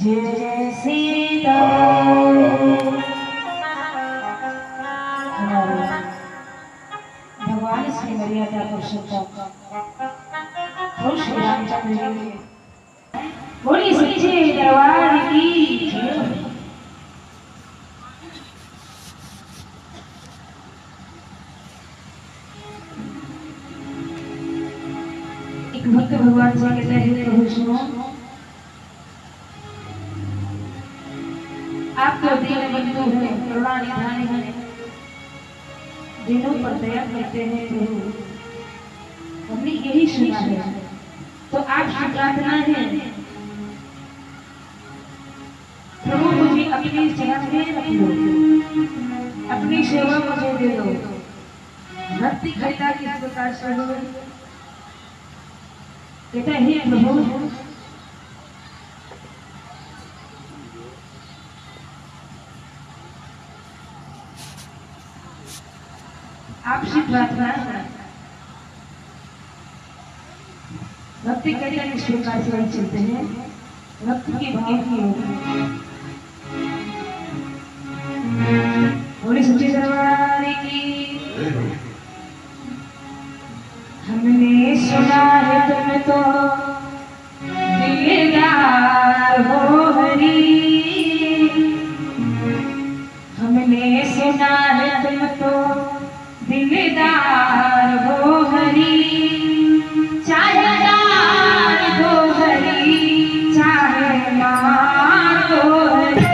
जय श्री राम। भगवान श्री मर्यादा पुरुषोत्तम प्रभु श्री रामचंद्र जी बोली सच्चे दरबार की जय। एक भक्त भगवान से कहते हैं प्रभु सुनो, आप तो दीन बंधु हैं, करुणा निधान हैं, दिनों पर दया करते हैं प्रभु, हमने यही सुना है। तो आपकी प्रार्थना है प्रभु मुझे अपनी चरण में रख लो, अपनी सेवा मुझे दे दो। भक्ति करता किस प्रकार से हो, कहता है प्रभु आपसे प्रार्थना है। भक्ति करता किस प्रकार से चलते हैं, भक्ति के भाव की होगी। बोले सच्चे दरबार की। हमने सुना है तुम तो दिलदार हो हरी, हमने सुना है तुम तो दिलदार हो हरी, चाहे दार हो हरी, चाहे मार हो हरी,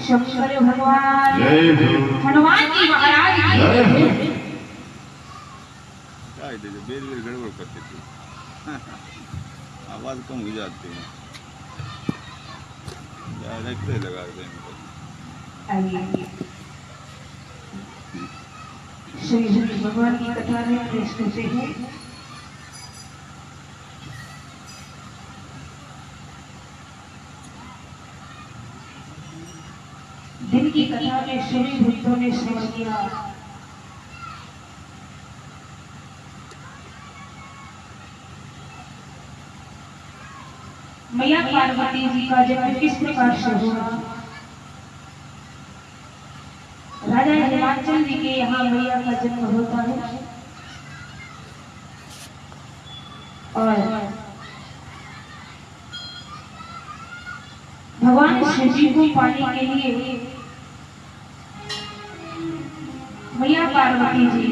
शंकर भगवान हनुमान जी महाराज काय बेर बेर गड़बड़ करते थे आवाज कम हो जाती है डायरेक्ट लगा दें श्री भगवान की कथा में प्रवेश करते हैं। दिन की कथा में सभी भक्तों ने श्रवण किया। मैया पार्वती जी का जन्म किस प्रकार से हुआ। राजा हिमाचल जी के यहाँ मैया का जन्म होता है और भगवान शिव जी को पाने के लिए मैया पार्वती जी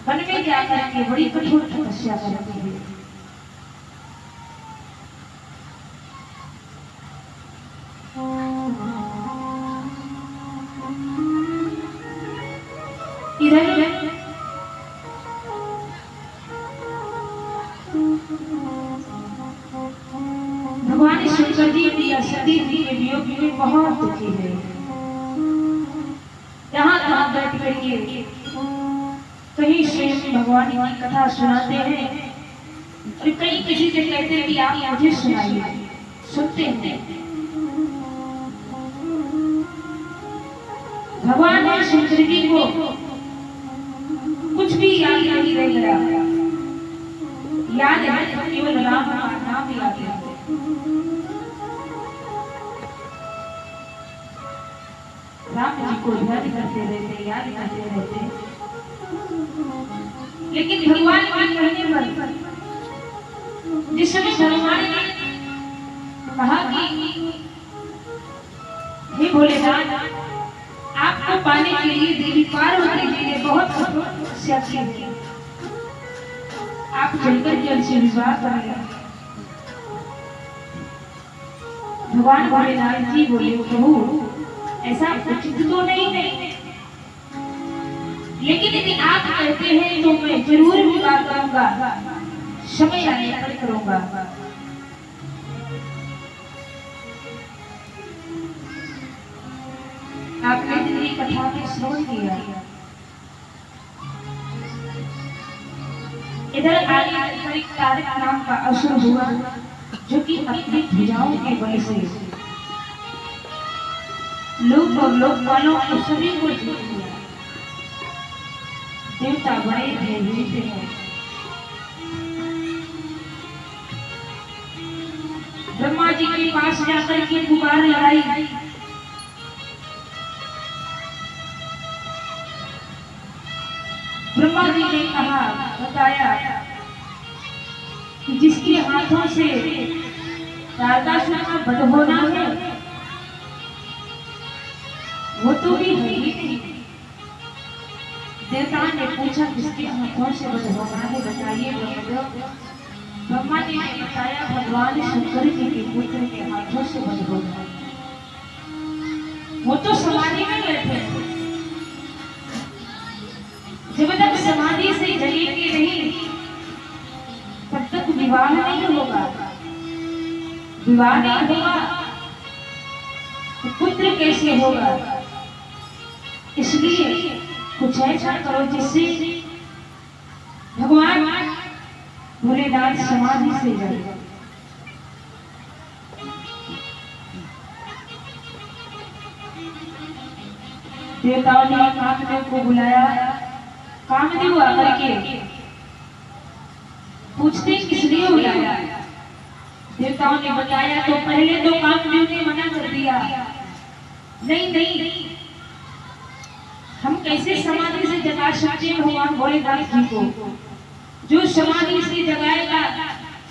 वन में जाकर के बड़ी कठोर तपस्या करती है। इधर भगवान शंकर जी प्रिया सती जी के वियोग में बहुत दुखी है। यहाँ कहाँ बैठ करके कहीं स्वयं भगवान की कथा सुनाते हैं और कहीं किसी से कहते हैं कि आप मुझे सुनाइए, सुनते हैं। भगवान शंकर जी को कुछ भी याद नहीं रह गया, याद है केवल राम का नाम याद है। राम जी को ध्यान करते रहते, याद करते रहते, लेकिन भगवान के कहने पर जिस समय भगवान ने कहा कि हे भोलेनाथ, आपको पाने के लिए देवी पार्वती जी ने बहुत तपस्या की है, आप जलकर जल से विवाह करें। भगवान भोलेनाथ जी बोले, प्रभु ऐसा उचित तो नहीं है, लेकिन यदि आप कहते हैं तो मैं जरूर विवाह करूंगा, समय आने पर करूंगा। आपने मेरी कथा में श्रवण किया। इधर आगे तारक नाम का असुर हुआ जो कि अपनी भुजाओं के बल से लोक और लोक वालों को सभी को जीत लिया। देवता बड़े भयभीत हैं। ब्रह्मा जी के पास जाकर के पुकार लगाई। ब्रह्मा जी ने कहा, बताया कि जिसके हाथों से तारकासुर का वध होना है वो तो भी है ही नहीं। देवता ने पूछा किसके हाथों से वध होना है, बताइए ब्रह्मदेव। ब्रह्मा जी ने बताया भगवान शंकर जी के पुत्र के हाथों से वध होना है। वो तो समाधि में बैठे, जब तक समाधि से जलेंगे नहीं तब तक विवाह नहीं होगा। विवाह नहीं होगा तो पुत्र कैसे होगा। इसलिए कुछ ऐसा करो जिससे भगवान भोलेनाथ समाधि से जाए। देवताओं ने कामदेव को बुलाया। कामदेव आकर के पूछते किस लिए बुलाया। देवताओं ने बताया तो पहले तो कामदेव ने मना कर दिया, नहीं नहीं, हम कैसे समाधि से जगा सकते हैं भगवान भोलेनाथ जी को। जो समाधि से जगाएगा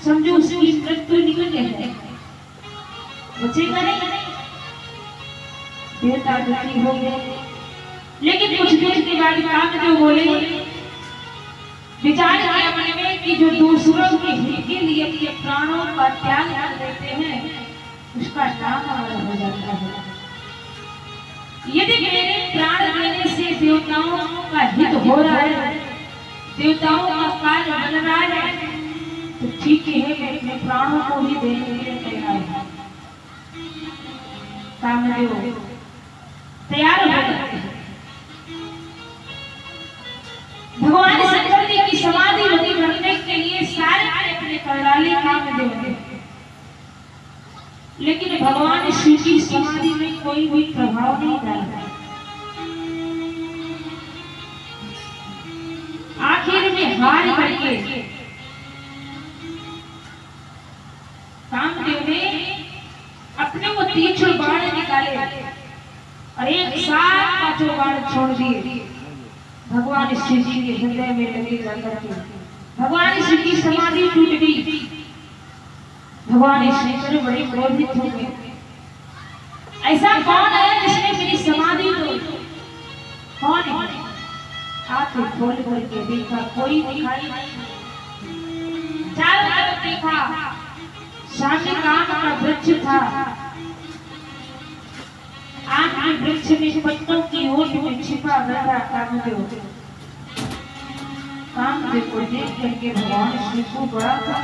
समझो उसकी मृत्यु निकल है, बचेगा नहीं। देवता दुखी हो गए, लेकिन कुछ देर के बाद कामदेव बोले, विचार किया मन में कि जो दूसरों के हित के लिए अपने प्राणों का त्याग कर देते हैं, उसका नाम हमारा हो जाता है। यदि मेरे प्राण देने से देवताओं का हित हो रहा है, देवताओं का कार्य बन रहा है, तो ठीक है, मैं अपने प्राणों को ही देने के लिए तैयार हूं। कामदेव तैयार हो गए। भगवान शंकर जी की समाधि बनी करने के लिए सारे प्रयत्न कर डाले कामदेव ने, लेकिन भगवान शिव की समाधि में कोई भी प्रभाव नहीं डाला। आखिर में हार करके कामदेव ने अपने वो तीक्ष्ण बाण निकाले और एक साथ पांचों बाण छोड़ दिए भगवान शिव जी के हृदय में लगे जाकर के। भगवान शिव की समाधि टूट गई। भगवान शंकर बड़े क्रोधित हो गए, ऐसा कौन है जिसने मेरी समाधि तोड़ी? कौन है? आंखें खोल करके देखा, कोई दिखाई नहीं। चारों तरफ देखा, सामने आम का वृक्ष था, आम के वृक्ष में पत्तों की ओट में छिपा बैठा कामदेव। कामदेव को देख करके भगवान शिव को बड़ा था,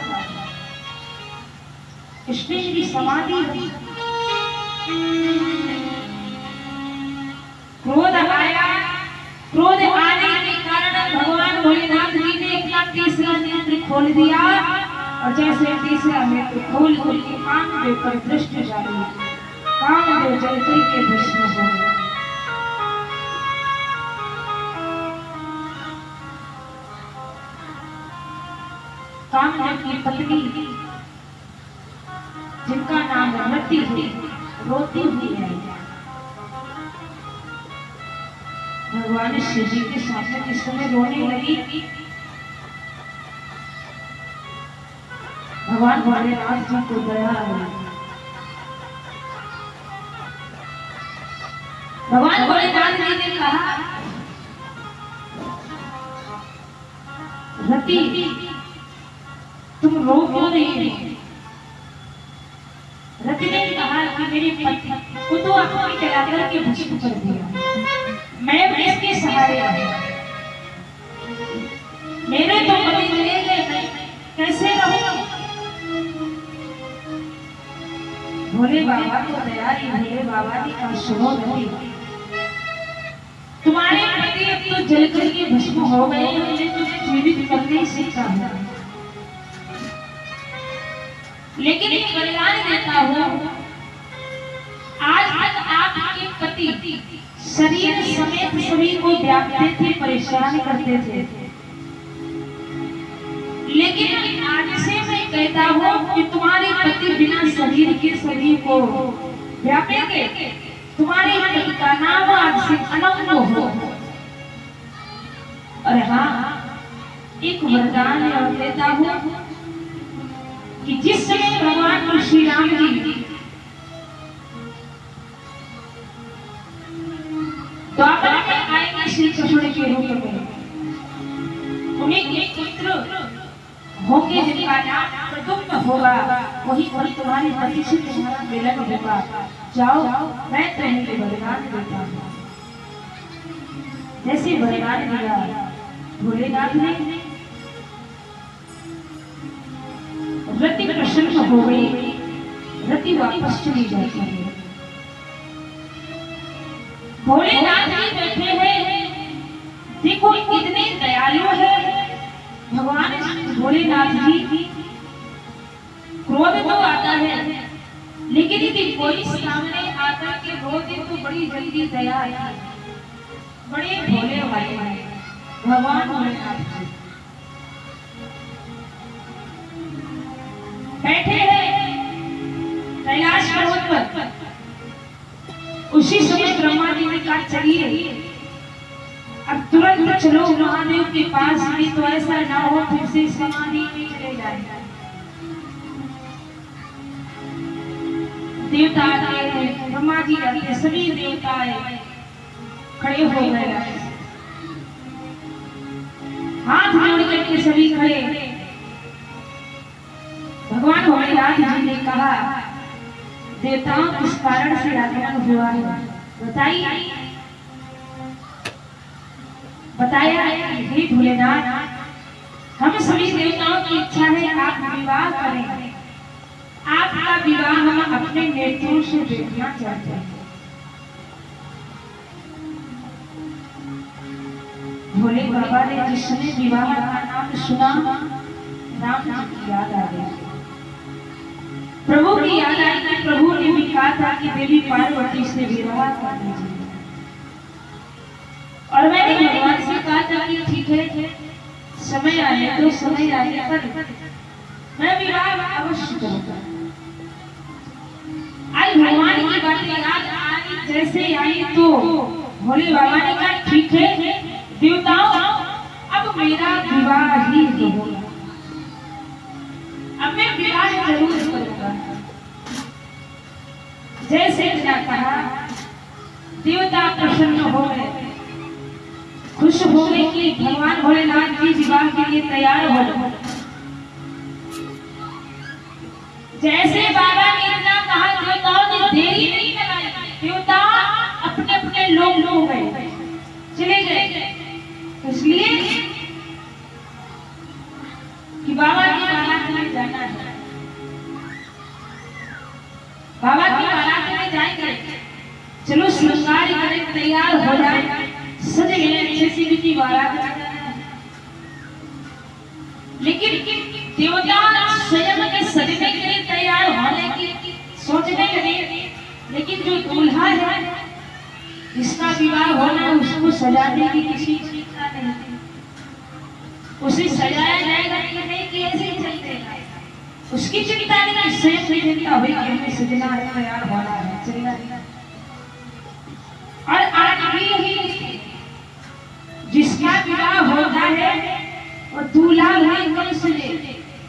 इसने मेरी समाधि दी। क्रोध आया, क्रोध आने के कारण भगवान भोलेनाथ जी ने अपना तीसरा नेत्र खोल दिया और जैसे तीसरा नेत्र खोल करके कामदेव पर दृष्टि डाली, कामदेव जलते के भस्म हो गए। कामदेव की पत्नी जिनका नाम रति थी, रोती हुई है। भगवान शिव जी के सामने जिस समय रोने लगी, भगवान भोलेनाथ जी को दया आई। भगवान भोलेनाथ जी ने कहा, रति तुम रो क्यों नहीं हो? रति ने कहा कि मेरे पति को तो आपने जलाकर के भस्म कर दिया, मैं इसके सहारे आई। मेरे तो पति चले गए, कैसे रहूं? भोले बाबा को दया आई। भोले बाबा ने कहा, सुनो रति, तुम्हारे पति अब तो जल करके भस्म हो गए, हमने तुम्हें जीवित करने से कहा, लेकिन एक वरदान देता हूं, आज आपके पति शरीर समेत सभी को व्यापते थे, परेशान करते थे, लेकिन आज से मैं कहता हूं कि तुम्हारे पति बिना शरीर के सभी को व्यापेंगे। तुम्हारे पति का नाम आज से अनंत हो। और हाँ, एक वरदान और देता हूं कि जिस समय भगवान श्री राम जी द्वापर में आएंगे श्री कृष्ण के रूप में, उन्हें एक पुत्र होंगे जिनका नाम प्रद्युम्न होगा, वही पर तुम्हारे पति से तुम्हारा मिलन होगा। जाओ, मैं तुम्हें वरदान देता हूँ। जैसे वरदान दिया भोलेनाथ ने, रति प्रसन्न हो गई। रति वापस चली जाती है। भोलेनाथ जी बैठे हैं, देखो कितने दयालु है भगवान भोलेनाथ जी। क्रोध तो आता है, लेकिन यदि कोई सामने आकर के रो दे तो बड़ी जल्दी दया आती है। बड़े भोले वाले हैं भगवान भोलेनाथ जी। बैठे हैं कैलाश पर्वत पर। उसी समय ब्रह्मा जी ने कहा, चलिए अब तुरंत चलो महादेव के पास, नहीं तो ऐसा ना हो फिर से समाधि में चले जाए। देवता आते हैं, ब्रह्मा जी आते हैं, सभी देवता खड़े हो गए, हाथ जोड़ करके सभी खड़े। भगवान भोलेनाथ जी ने कहा, देवताओं किस कारण से आगमन हुआ है बताइए। बताया, हे भोलेनाथ, हम सभी देवताओं की इच्छा है आप विवाह करें, आपका विवाह हम अपने नेत्रों से देखना चाहते हैं। भोले बाबा ने जिस समय विवाह का नाम सुना, राम जी की याद आ गई, प्रभु की याद आई कि प्रभु ने भी कहा था कि देवी पार्वती से विवाह कर लीजिए, और मैंने भगवान से कहा था कि ठीक है, समय आने तो समय आने पर मैं विवाह अवश्य करूंगा। आज भगवान की बातें याद आई, जैसे आई तो भोले बाबा ने कहा ठीक है देवताओं, अब मेरा विवाह ही होगा, अब मैं विवाह जरूर करूंगा। जैसे कहा, देवता प्रसन्न हो गए, खुश हो गए कि भगवान भोलेनाथ जी विवाह के लिए तैयार हो गए। जैसे बाबा ने इतना कहा, देवताओं ने देरी नहीं लगाई, देवता अपने अपने लोग गए, चले गए, इसलिए कि बाबा की बारात में जाना है, बाबा की बारात में जाएंगे, चलो श्रृंगार करें, तैयार हो जाए, सज गए अच्छे से की बारात। लेकिन देवता स्वयं के सजने के लिए तैयार होने की सोचने लगे, लेकिन जो दूल्हा है जिसका विवाह होना, उसको सजाने की किसी चिंता नहीं, उसे सजाया जाएगा कि नहीं कि ऐसे ही चलते, उसकी चिंता नहीं, स्वयं की चिंता हुई कि हमें सजना है, तैयार होना है, चलना है। और आज भी जिसका विवाह होता है और दूल्हा हुए कम सजे,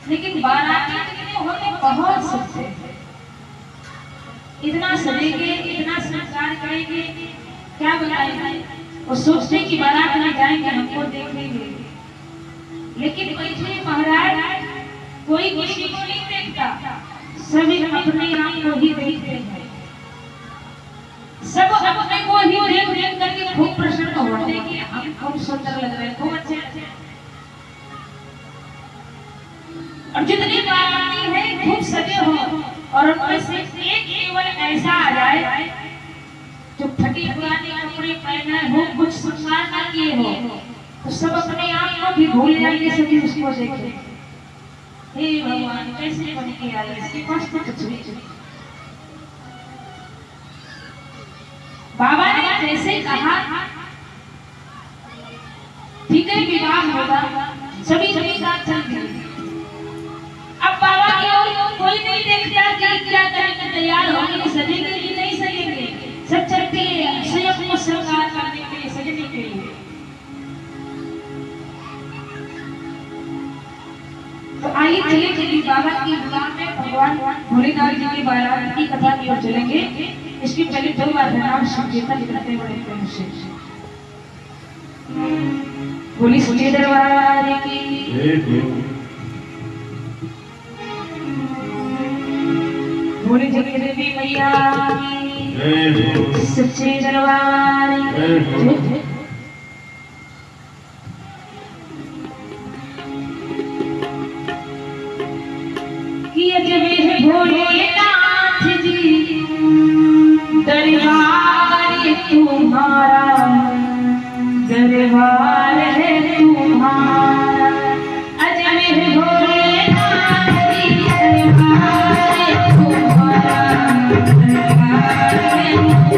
लेकिन बाराती होते बहुत सजते, इतना सजेंगे, इतना श्रृंगार करेंगे, क्या बताएंगे, और सोचते कि बारात में जाएंगे हमको देखेंगे, लेकिन बैठे महाराज कोई किसी को नहीं देखता, सभी अपने आप को ही देखते हैं, सब अपने को ही देख देख करके खूब प्रसन्न होते हैं कि हम खूब सुंदर लग रहे हैं, खूब अच्छे अच्छे। और जितनी बाराती है खूब सजे हो, और उनमें से एक केवल ऐसा आ जाए जो फटी पुरानी कपड़े पहने हो, कुछ श्रृंगार ना किए हो, तो सब अपने आप को भी भूल जाएंगे, सभी उसको देखें, हे भगवान कैसे बन के आए, इसके पास तो कुछ भी नहीं। बाबा ने जैसे कहा ठीक है विवाह होगा, सभी साथ चल गए। अब बाबा की ओर कोई नहीं देखता कि क्या करके तैयार होंगे, सजेंगे कि नहीं सजेंगे, सब चलते स्वयं को श्रृंगार करने के लिए, सजने के लिए। तो आइए चलिए चलिए बाबा की विवाह में भगवान भोलेनाथ जी की बारात की कथा की ओर चलेंगे। इसकी पहले 2 बार नाम संकीर्तन करते बड़े प्रेम से। बोली सच्चे दरबार की, बोली जगत देवी मैया की, सच्चे दरबार की, अजबे भोलेनाथ जी दरबार तुम्हारा, दरबार है तुम्हारा, अजबे भोलेनाथ जी दरबार तुम्हारा, दरबार है तुम्हारा।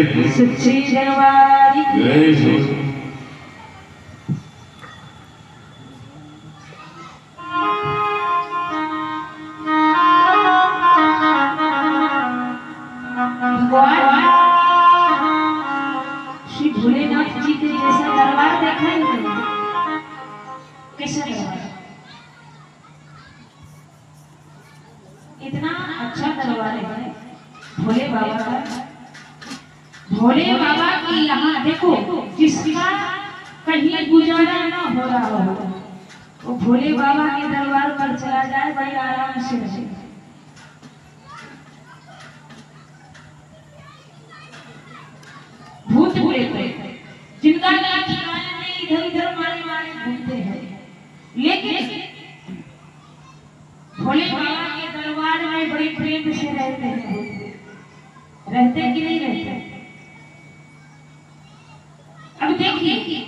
सच्चे दरबार की श्री भोलेनाथ जी के जैसा दरबार देखा है कैसा दरबार, इतना अच्छा दरबार है भोले बाबा का। भोले बाबा की यहाँ देखो, जिसका कहीं गुजारा ना हो रहा हो वो भोले बाबा के दरबार पर चला जाए, बड़े आराम से रहे। भूत प्रेत जिनका नाम ठिकाने नहीं, इधर उधर मारे मारे घूमते हैं, लेकिन भोले बाबा के दरबार में बड़े प्रेम से रहते हैं। रहते कि नहीं रहते? अब देखिए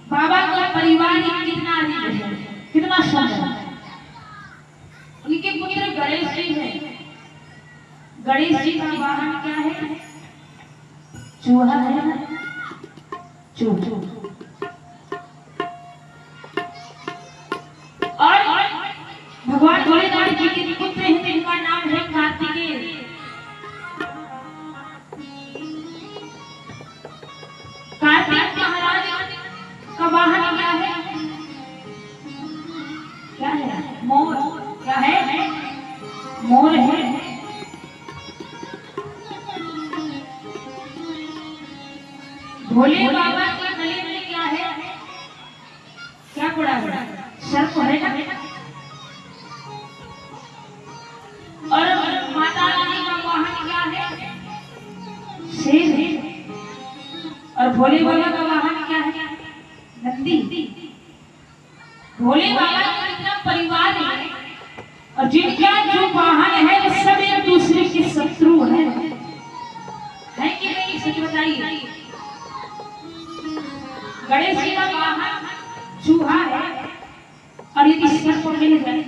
बाबा का परिवार कितना अधिक है, कितना सुंदर है। उनके पुत्र गणेश जी हैं। गणेश जी का वाहन क्या है? चूहा है ना, चूहा। और भगवान भोलेनाथ जी के पुत्र हैं जिनका नाम है कार्तिकेय। कार्तिक महाराज का वाहन क्या है? क्या है? मोर। क्या है? मोर है। भोले बाबा के गले में क्या है? क्या पड़ा है? सर्प है ना। और माता रानी का वाहन क्या है? शेर है। और भोले बाबा का वाहन क्या है? नंदी। भोले बाबा का इतना परिवार है और जिनका जो वाहन है वो सब एक दूसरे के शत्रु है कि नहीं? सच बताइए। गणेश जी का वाहन चूहा है और यदि सर्प मिल जाए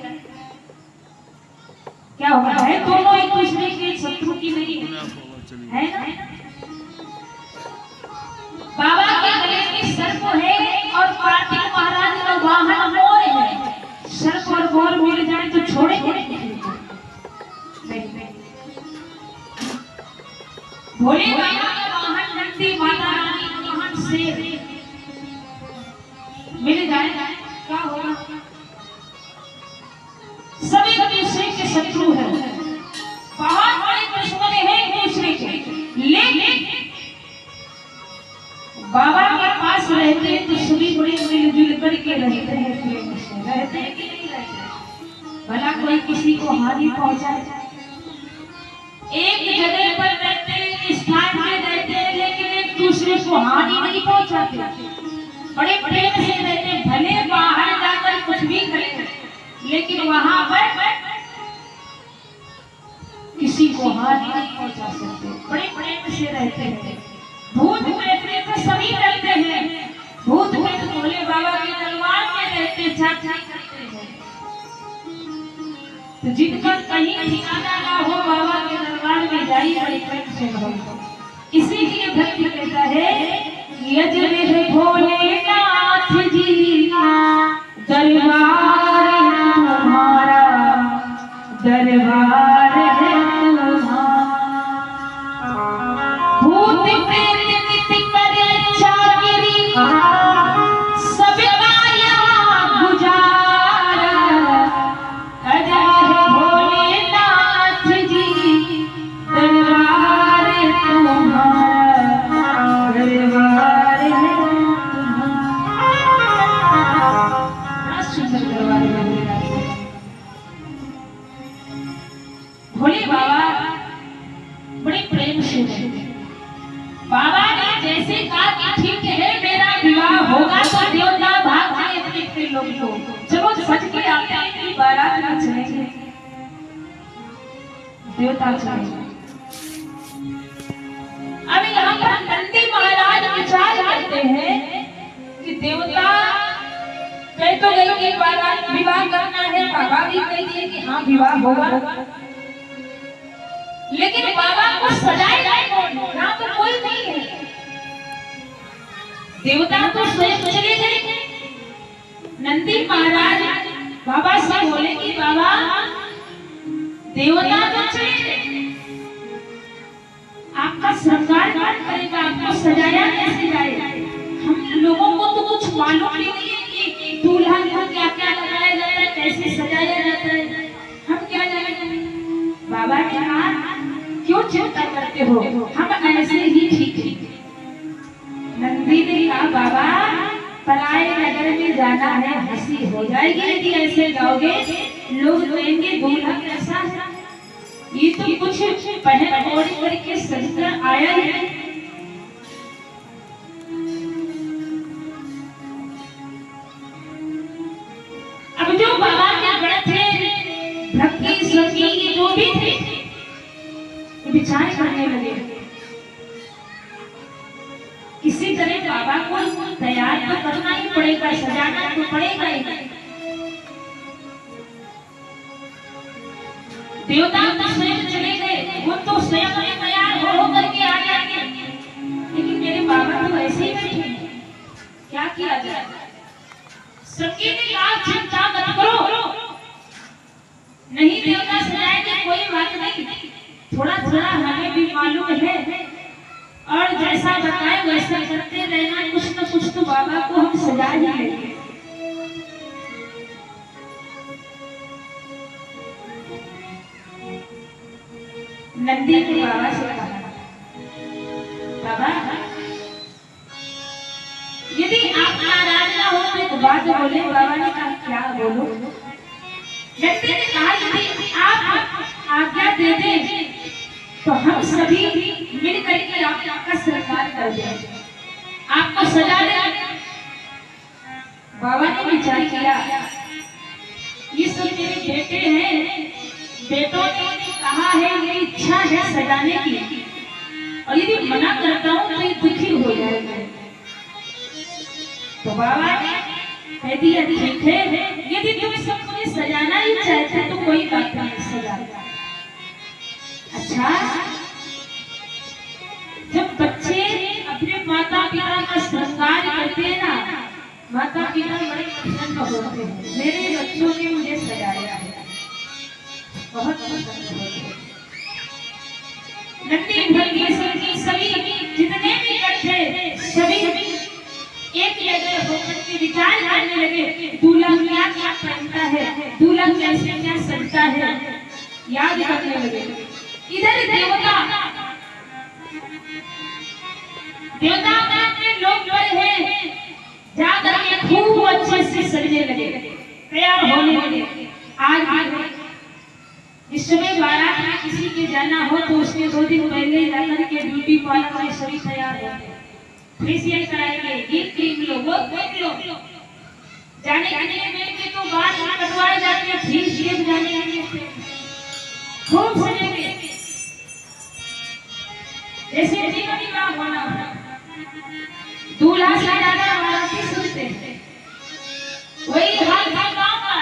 क्या होगा? है दोनों एक दूसरे के शत्रु की नहीं है ना? बाबा के गले में सर्प है और कार्तिक महाराज का वाहन मोर है। सर्प और मोर मिल जाए तो छोड़ेंगे नहीं। भोले बाबा का वाहन नंदी, माता रानी का वाहन शेर मिल जाए क्या होगा? सभी एक दूसरे के शत्रु है, बहुत बड़े दुश्मन है एक दूसरे के। लेकिन बाबा के पास रहते हैं तो सभी बड़े मिलजुल करके रहते हैं, प्रेम से रहते हैं कि नहीं रहते? भला कोई किसी को हानि पहुंचाए? एक जगह पर रहते हैं, स्थान में रहते हैं, लेकिन एक दूसरे को हानि नहीं पहुंचाते, बड़े प्रेम से रहते हैं। भले बाहर जाकर कुछ भी करें लेकिन वहां पर किसी को हानि नहीं पहुंचा सकते, बड़े प्रेम से रहते हैं। भूत प्रेत तो सभी रहते हैं, भूत प्रेत भोले बाबा के दरबार में रहते, चाचा करते हैं। तो जिनका कहीं ठिकाना ना हो बाबा के दरबार में जाइए, बड़े प्रेम से रहो। इसीलिए भक्ति कहता है यजने भोलेनाथ जी दरबार तुम्हारा, दरबार है तुम्हारा। भूत प्रेत करे चाकरी सबका यहाँ गुजारा, अजय भोलेनाथ जी दरबार तुम्हारा, दरबार है तुम्हारा। सुंदर दरबार है भोले बाबा, बड़े प्रेम से रहते। बाबा ने जैसे कहा कि ठीक है मेरा विवाह होगा तो देवता भाग जाए अपने लोग को, चलो सच के आते हैं कि बारात में चलेंगे, देवता चलेंगे। अब यहाँ पर नंदी महाराज विचार करते हैं कि देवता कह तो गई कि बारात विवाह करना है, बाबा भी कह दिए कि हाँ विवाह होगा, लेकिन बाबा को सजाएगा कौन? यहाँ तो कोई नहीं है। देवता तो स्वयं चले गए। नंदी महाराज बाबा से बोले कि बाबा देवता तो चले गए, आपका श्रृंगार कौन करेगा? आपको सजाया कैसे जाएगा? हम लोगों को तो कुछ मालूम भी नहीं है कि दूल्हा को क्या क्या लगाया जाता है, कैसे सजाया जाता है, हम क्या जानेंगे? बाबा ने कहा क्यों चिंता करते हो, हम ऐसे ही ठीक है। नंदी ने कहा बाबा पराए नगर में जाना है, हंसी हो जाएगी यदि ऐसे जाओगे, लोग कहेंगे दूल्हा कैसा है, ये तो कुछ पहन ओढ़ के सजकर आया है। अब जो बाबा के बड़े थे भक्ति संगी जो भी थे विचार करने लगे किसी तरह बाबा को तैयार तो करना ही पड़ेगा, सजाना तो पड़ेगा ही। देवता तो स्वयं चले गए, वो तो स्वयं तैयार हो करके आ जाएंगे, लेकिन मेरे बाबा तो ऐसे ही बैठे हैं, क्या किया जाए? सबकी चिंता मत करो, नहीं देवता सजाएंगे कोई बात नहीं, थोड़ा थोड़ा हमें भी मालूम है और जैसा बताए वैसा करते रहना, कुछ न कुछ तो बाबा को हम सजा ही लेंगे। नंदी ने बाबा से कहा बाबा यदि आप नाराज ना हो तो एक बात बोले। बाबा ने कहा क्या बोलो? नंदी ने कहा यदि आप आज्ञा दे दें तो हम सभी मिल करके आपका श्रृंगार कर देंगे, आपको सजा देंगे। बाबा ने विचार किया ये सब मेरे बेटे हैं, बेटों ने कहा है ये इच्छा है सजाने की, और यदि मना करता हूँ तो ये दुखी हो जाएगा। तो बाबा ने कह दिया ठीक है, यदि तुम सब मुझे सजाना ही चाहते तो कोई बात नहीं, सजा। अच्छा जब बच्चे अपने माता पिता का श्रृंगार करते हैं ना, माता पिता बड़े प्रसन्न होते हैं, मेरे बच्चों ने मुझे सजाया है, बहुत प्रसन्न होते हैं। नंदी भंगी सभी जितने भी इकट्ठे सभी एक जगह होकर के विचार करने लगे दूल्हा क्या क्या पहनता है, दूल्हा कैसे क्या सजता है, याद करने लगे। इधर देवता अपने लोग बड़े हैं, जाकर के खूब अच्छे से सजने लगे, तैयार होने लगे। आज इस समय बारात में किसी के जाना हो तो उसके 2 दिन पहले जाकर के ब्यूटी पार्लर में सभी तैयार होते हैं, फेशियल कराएंगे, डीप क्लीन लो, वो लो, जाने के लिए तो बाल कटवाए जाते हैं, फेशियल जाने के लिए खूब सजेंगे, जैसे विवाह होना, दूल्हा से ज्यादा बाराती सुनते वही हाल था गाँव का।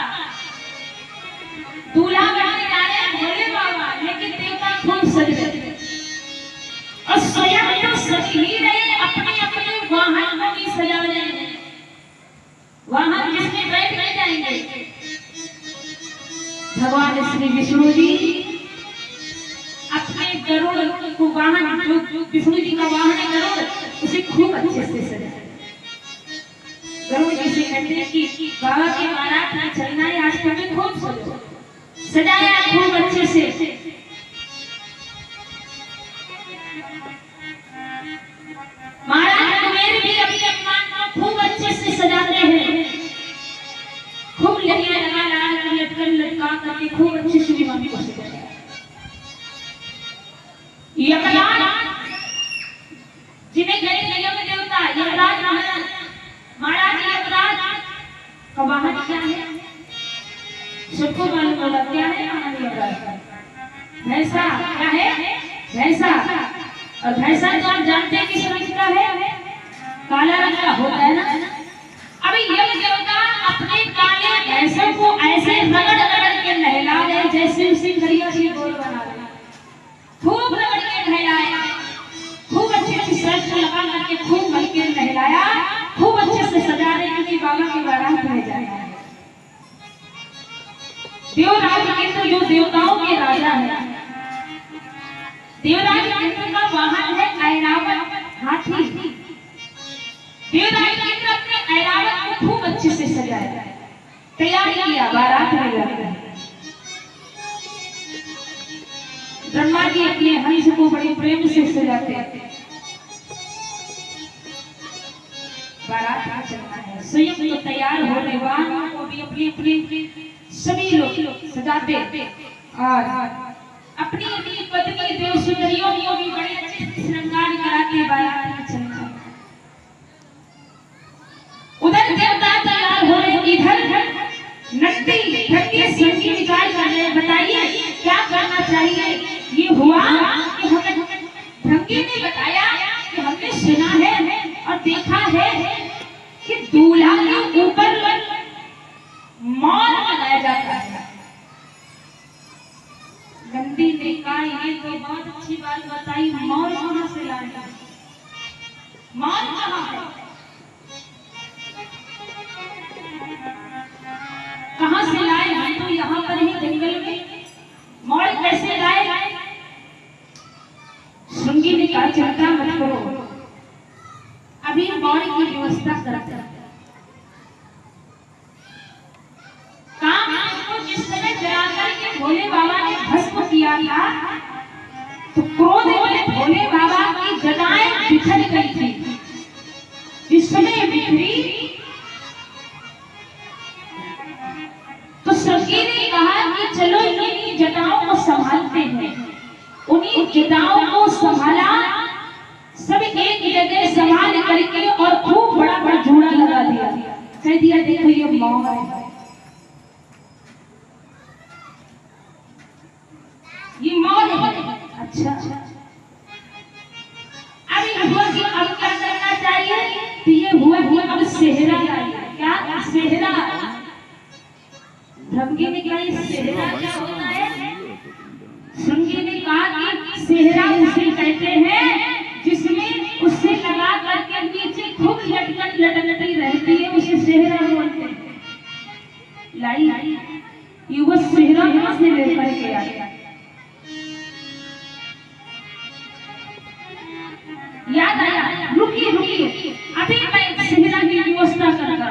दूल्हा बनने जा रहे हैं भोले बाबा, लेकिन देवता खूब सजे और स्वयं तो सज ही रहे, अपने अपने वाहन को भी सजा रहे हैं, वाहन जिसमें बैठ नहीं जाएंगे। भगवान श्री विष्णु जी अपने गरुड़ को वाहन, जो विष्णु जी का वाहन है गरुड़, उसे खूब अच्छे से सजाया। गरुड़ जिसे कहते हैं कि बाबा के बारात में चलना है, आज तुम्हें खूब सजाया खूब अच्छे से। महाराज कुबेर भी अपने अपमान को खूब अच्छे से सजाते हैं, खूब लड़ियां लगा लटका करके खूब अच्छे से विमान को सजाया। यमराज जिन्हें कहते यम देवता, यमराज महाराज यमराज का वाहन क्या है? सबको मालूम होगा क्या है यमराज? भैंसा। क्या है? भैंसा। और भैंसा तो आप जानते हैं किस रंग का है? काला रंग का होता है ना। अभी यम देवता अपने काले भैंसों को ऐसे रगड़ रगड़ के नहला रहे जैसे उसे करिया सी गोल बना रहे, देवराज इंद्र जो देवताओं के राजा है, देवराज इंद्र का वाहन है ऐरावत हाथी। देवराज इंद्र अपने ऐरावत को खूब अच्छे से सजाया, तैयार किया, बारात में लगा। ब्रह्मा जी अपने हंस को बड़े प्रेम से सजाते हैं। बारात में चलना है, स्वयं तो तैयार होने वालों को भी अपनी अपनी सभी लोग सजाते और अपनी अपनी पत्नी देव सुंदरियों को भी बड़े अच्छे से श्रृंगार कराते बारात में चलना है। उधर देवता तैयार हो रहे, इधर नट्टी ठट्टी संगी विचार कर रहे, बताइए क्या करना चाहिए। ये हुआ कि हमें ठगी ने बताया कि हमने सुना है और देखा है कि दूल्हा के ऊपर मौर लगाया जाता है। नंदी ने कहा ये तो बहुत अच्छी बात बताई, मौर कहाँ से लाए, मौर कहाँ है, कहाँ से लाए, हम तो यहाँ पर ही जंगल में, मौर कैसे लाए। श्रृंगी ने कहा चिंता मत करो, अभी मौर की व्यवस्था करते हैं। काम को जिस तरह जलाकर के भोले बाबा ने भस्म किया था, तो क्रोध में भोले बाबा की जटाएं बिखर गई थी। जिस समय बिखरी तो श्रृंगी ने कहा कि चलो इन्हीं जटाओं को संभालते हैं। उन्हीं जटाओं को संभाला, सब एक जगह संभाल करके और खूब बड़ा बड़ा झूला लगा दिया, कह दिया देखो ये मौर है, ये मौर है। अच्छा अभी हुआ कि अब क्या करना चाहिए, तो ये हुआ कि अब सेहरा लाइए। क्या सेहरा, धमकी ने कहा सेहरा क्या होता है। श्रृंगी ने कहा कि सेहरा उसे कहते हैं जिसमें उससे लगा करके नीचे खूब लटकती रहती है, उसे सेहरा बोलते हैं। लाई ये वो सेहरा कहां से लेकर के आया, याद आया, रुकिए रुकिए अभी मैं सेहरा की व्यवस्था करता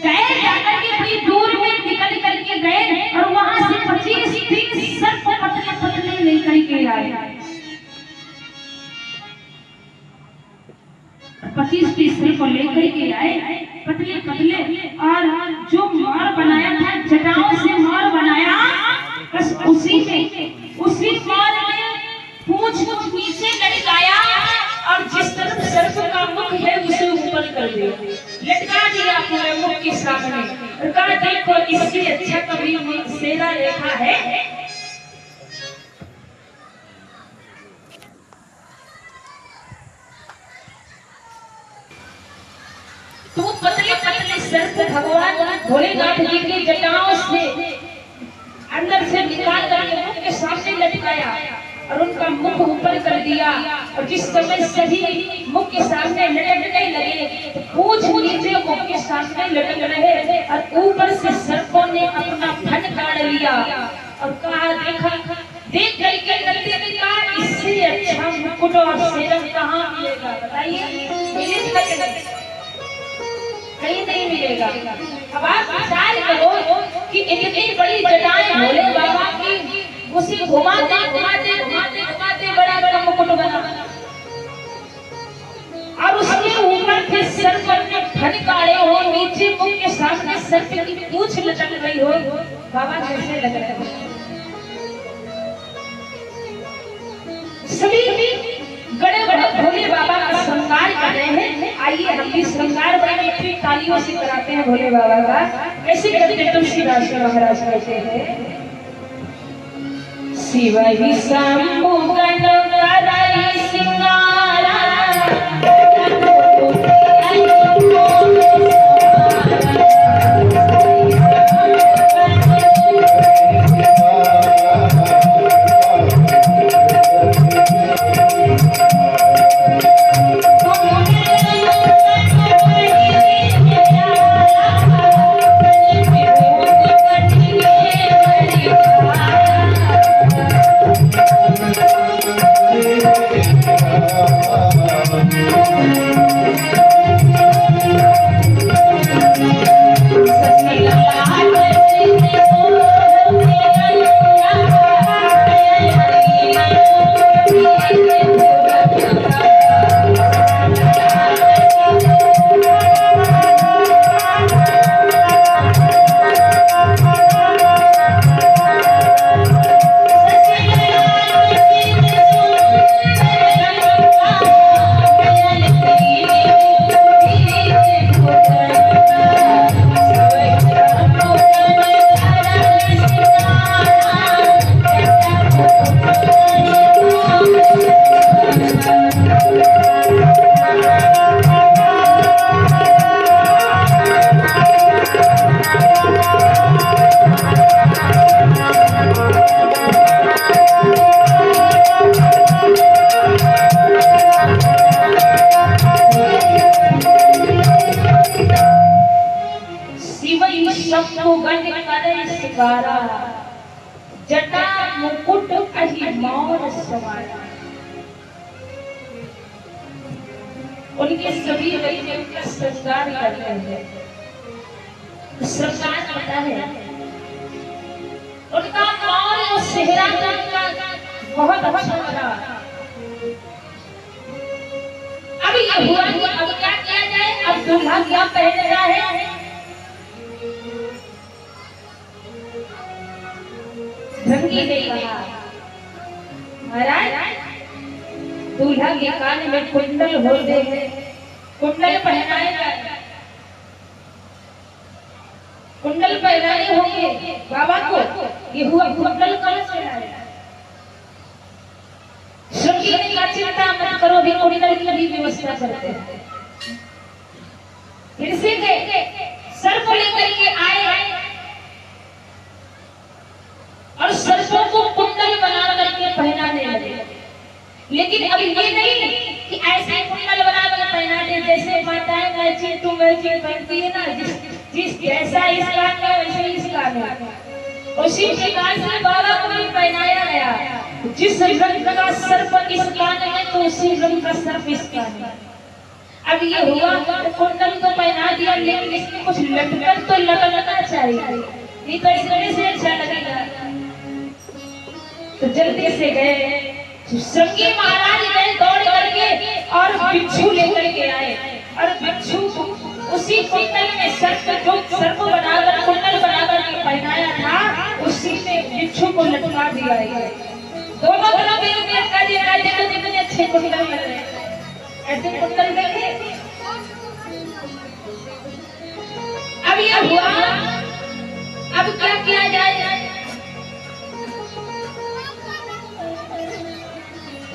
गए, जाकर के बड़ी दूर में निकल करके गए और वहां से 25-30 सर्प पतले पतले लेकर के आए। 25-30 सर्प लेकर के आए पतले पतले, और जो मार बनाया था जटाओं से मार बनाया, बस उसी मार में पूंछ नीचे लटकाया और जिस तरफ सर्प का मुख है उसे ऊपर कर दिया, लटका दिया पूरे मुख के सामने और कहा देखो इससे अच्छा कभी सेहरा देखा है। तो पतले पतले सर्प भगवान भोलेनाथ जी की जटाओं से अंदर से निकाल करके मुख के सामने लटकाया और उनका मुख ऊपर कर दिया, और जिस समय सभी मुख के सामने लटकने लगे तो पूंछ नीचे मुख के सामने लटक रहे और ऊपर से सर्पों ने अपना फन काट लिया और कहा देखा, देख करके नंदी ने कहा इससे अच्छा मुकुट और सेरम कहाँ मिलेगा, बताइए मिलेगा कहीं नहीं मिलेगा। अब आप विचार करो कि इतनी बड़ी जटाएं भोले बाबा की, उसी घुमाते घुमाते घुमाते घुमाते बड़ा बड़ा मुकुट बना और उसके ऊपर फिर सर्प ने फन काटे हो, नीचे मुख के सामने सर्प की पूंछ लटक रही हो, बाबा कैसे लग रहे हो। सभी बड़े बड़े भोले बाबा का श्रृंगार कर रहे हैं। आइए हम भी श्रृंगार बड़ी मीठी तालियों से कराते हैं भोले बाबा का। कैसे करते तुलसीदास जी महाराज कहते हैं, शिव ही शंभु गण कराई सिंगारा, सिकारा, जटा मुकुट अहि मौर सवारा। उनके सभी बच्चे उनका श्रृंगार करते हैं। श्रृंगार होता है उनका मौर और सेहरा उनका बहुत अच्छा लगा। अब ये हुआ कि अब क्या किया जाए, अब दूल्हा क्या पहनेगा है। रंगी ने कहा, महाराज दूल्हा के कान में कुंडल हो दे, कुंडल पहनाएगा, कुंडल पहनाए होंगे बाबा को। ये हुआ कुंडल कहाँ से लाया। श्रृंगी ने कहा चिंता मत करो, भी कुंडल की भी व्यवस्था करते हैं। फिर से गए सर्प लेकर के आए और सर्पों को कुंडल बना करके पहनाने लगे। लेकिन अब ये नहीं कि ऐसे कुंडल बना कर पहनाते जैसे माताएं मैचिंग टू मैचिंग पहनती है ना, जिस जैसा इसका है वैसे इसका है। उसी प्रकार से बाबा को भी पहनाया गया। जिस रंग का सर्प इस कान में तो उसी रंग का सर्प इस कान में। अब ये हुआ कुंडल तो पहना दिया, लेकिन इसमें कुछ लटकन तो लगना चाहिए, नहीं तो इसमें से अच्छा लगेगा। तो जल्दी से गए श्रृंगी महाराज गए दौड़ करके और बिच्छू लेकर के आए। और बिच्छू उसी कुंडल में सर्प जो सर्प बनाकर कुंडल बनाकर के पहनाया था उसी में बिच्छू को लटका दिया है। दोनों तरफ एक लटका दिया। देखो कितने अच्छे कुंडल लग रहे हैं, ऐसे कुंडल देखे। अब ये हुआ, अब क्या किया जाए।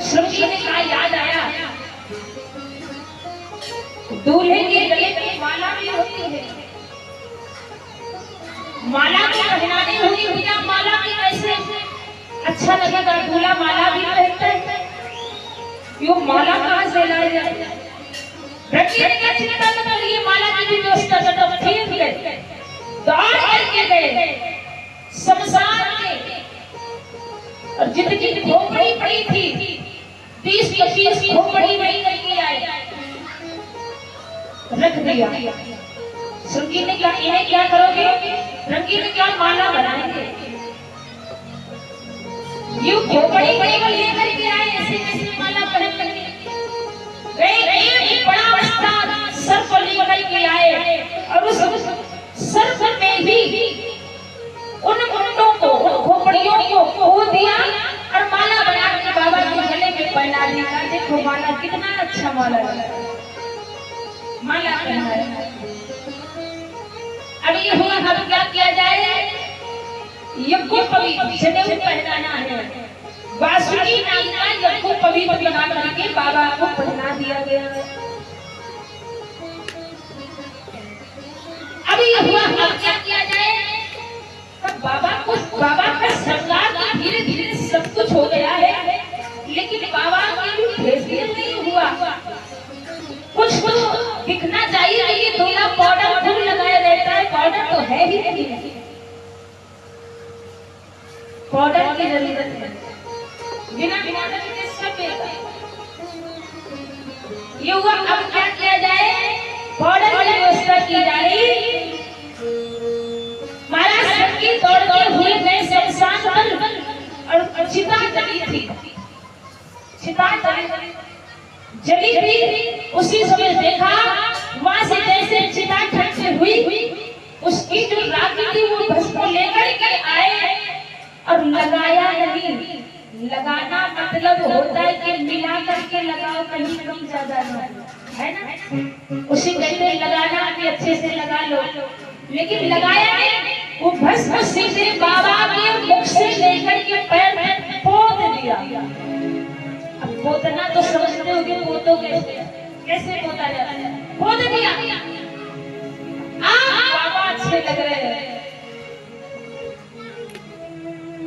श्रृंगी ने कहा याद आया, दूल्हे के गले में माला भी होती है, माला भी पहनानी होगी। बिना माला के कैसे अच्छा लगेगा। दूल्हा माला भी पहनता है, यो माला कहाँ से लाई जाए। रंगी ने क्या चिंता मत करिए, माला की भी व्यवस्था कर दो। ठीक है, दौड़ करके गए शमशान में और जितनी खोपड़ी पड़ी थी 30-25 खोपड़ी वही करके आए, रख दिया। श्रृंगी ने कहा इन्हें क्या करोगे। रंगी ने क्या माला बनाएंगे। ये खोपड़ी बड़ी लेकर के आए, ऐसे कैसे माला पहन करके एक बड़ा बस्ता सर्प लेकर के आए और उस सर्प में भी उन मुंडों को उन खोपड़ियों को खो दिया और माला बना के बाबा के गले में पहना दिया। देखो माला कितना अच्छा माला है, माला पहनाया। अब ये हुआ, अब क्या किया जाए। यज्ञ पवित्र जनेऊ पहनाना है। वासुकी नाम का यज्ञ पवित्र बना करके बाबा को पहना दिया गया। अब ये हुआ, अब क्या किया जाए। बाबा का श्रृंगार धीरे धीरे सब कुछ हो गया है, लेकिन बाबा की भी फेसियल नहीं हुआ। कुछ दिखना चाहिए। ये दूल्हा पाउडर खूब लगाया रहता है, पाउडर तो है ही नहीं, पाउडर की जरूरत है। बिना पाउडर के सब बेकार। ये हुआ, अब क्या किया जाए। पाउडर की व्यवस्था की जा रही। महाराज श्रृंगी दौड़ते हुए गए शमशान पर और चिता जली थी, चिता जली थी। उसी समय देखा वहां से जैसे चिता ठंड से हुई, उसकी जो राखी थी वो भस्म लेकर के आए और लगाया नहीं। लगाना मतलब होता है कि मिला करके लगाओ, कहीं कम ज्यादा ना, है ना। उसी कहते लगाना भी अच्छे से लगा लो, लेकिन लगाया नहीं। वो भस्म सीधे बाबा के मुख से लेकर के पैर में पोत दिया। अब पोतना तो समझते हो कि पोतो कैसे पोता जाता है। पोत दिया। बाबा अच्छे लग रहे हैं।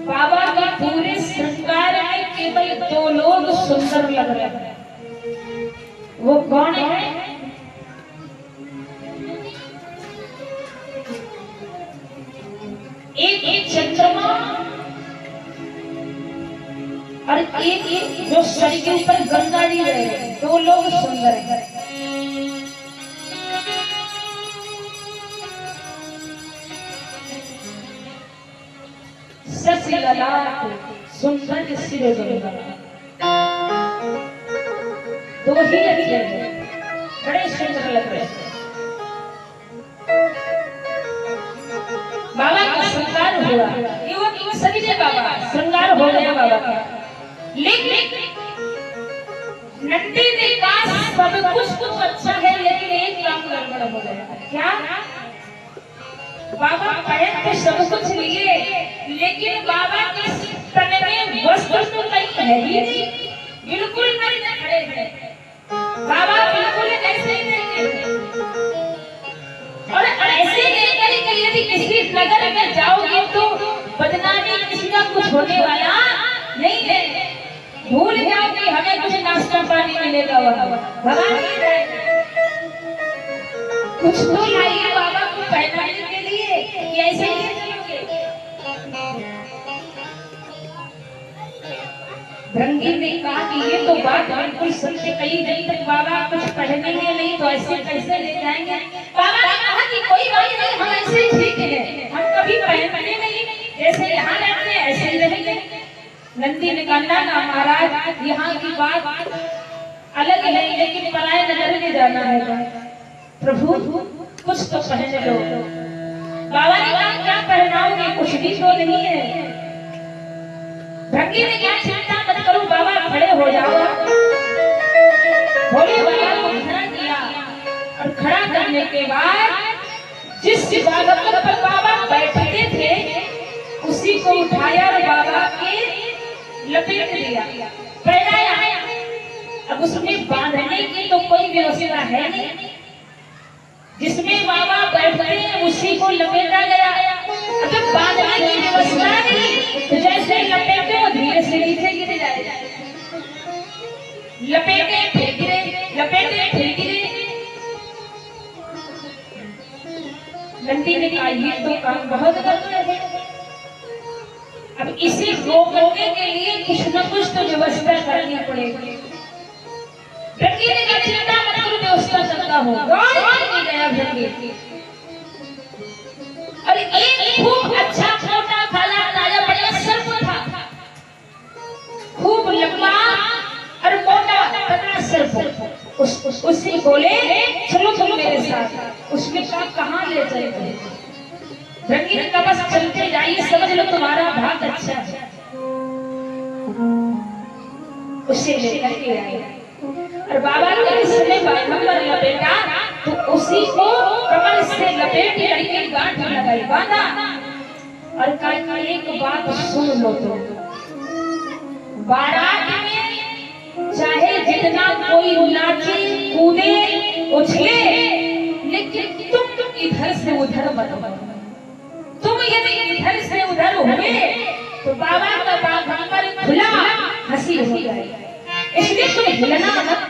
बाबा के पूरे श्रृंगार में केवल 2 लोग सुंदर लग रहे हैं। वो कौन है। एक एक चंद्रमा और एक जो सर के ऊपर गंगा जी रहे, दो लोग सुंदर हैं। शशि ललाट सुंदर सिर गंगा, दो ही अच्छे हैं, बड़े सुंदर लग रहे हैं। बाबा का श्रृंगार हुआ, ये सभी से बाबा श्रृंगार हो गया बाबा का। लेकिन नंदी ने कहा सब कुछ अच्छा है, लेकिन एक काम गड़बड़ हो गया। क्या? बाबा पैर पे सब कुछ लिए, लेकिन बाबा के तन में वस्त्र तो कहीं है ही नहीं, बिल्कुल नहीं खड़े थे बाबा, बिल्कुल ऐसे ही नहीं। और ऐसे नहीं कि यदि किसी नगर में जाओगे तो बदनामी किसी का कुछ होने वाला नहीं है। भूल जाओ कि हमें कुछ नाश्ता पानी मिलेगा, भगवान कुछ तो लाइए बाबा को पहनाने के लिए, कि ऐसे ही चलोगे। भृंगी ने कहा कि ये तो बात बिल्कुल सच कही, जब तक बाबा कुछ पहनेंगे नहीं तो ऐसे कैसे ले जाएंगे। बाबा ने कहा कि कोई बात नहीं, हम ऐसे ही ठीक है, हम कभी पहने नहीं, जैसे यहाँ रहते हैं ऐसे ही रहेंगे। नंदी ने कहा ना महाराज, यहाँ की बात अलग है, लेकिन पराये नगर में जाना है। प्रभु कुछ तो पहन लो। बाबा ने कहा क्या पहनाओगे, कुछ भी तो नहीं है। भृंगी ने कहा चिंता मत करो बाबा, खड़े हो जाओ। भोले बाबा को खड़ा किया और खड़ा करने के बाद जिस बाबा पर बाबा बैठते थे उसी को उठाया और बाबा के लपेट दिया, पहनाया। अब उसमें बांधने की तो कोई व्यवस्था है नहीं, जिसमें बाबा बैठते हैं उसी को लपेटा गया। अगर बांधने की व्यवस्था नहीं तो जैसे लपेटे वो धीरे से नीचे गिर जाए, लपेटे फिर गिरे, लपेटे फिर गिरे। नंदी ने कहा ये तो काम बहुत गलत है, अब इसे रोकने के लिए कुछ न कुछ तो व्यवस्था करनी पड़ेगी। भृंगी ने कहा चिंता मत करो, व्यवस्था करता हूँ। गया भृंगी और एक खूब अच्छा मोटा काला ताजा बढ़िया सर्प था, खूब लंबा और मोटा पतला सर्प। उससे बोले चलो तुम मेरे साथ। उसने कहा कहाँ ले चले? भृंगी ने कहा बस चलते जाइए, समझ लो तुम्हारा भाग अच्छा है। उसे लेकर के आए और बाबा ने इसने पैगंबर लपेटा तो उसी को कमर से लपेट करके गांठ लगाई, बांधा और कहा एक बात सुन लो, तो बारात में चाहे जितना कोई नाचे कूदे उछले, लेकिन तुम इधर से उधर मत बनो। तुम यदि इधर से उधर हुए तो बाबा का पैगंबर खुला हंसी हो जाएगी, इसलिए तुम हिलना मत।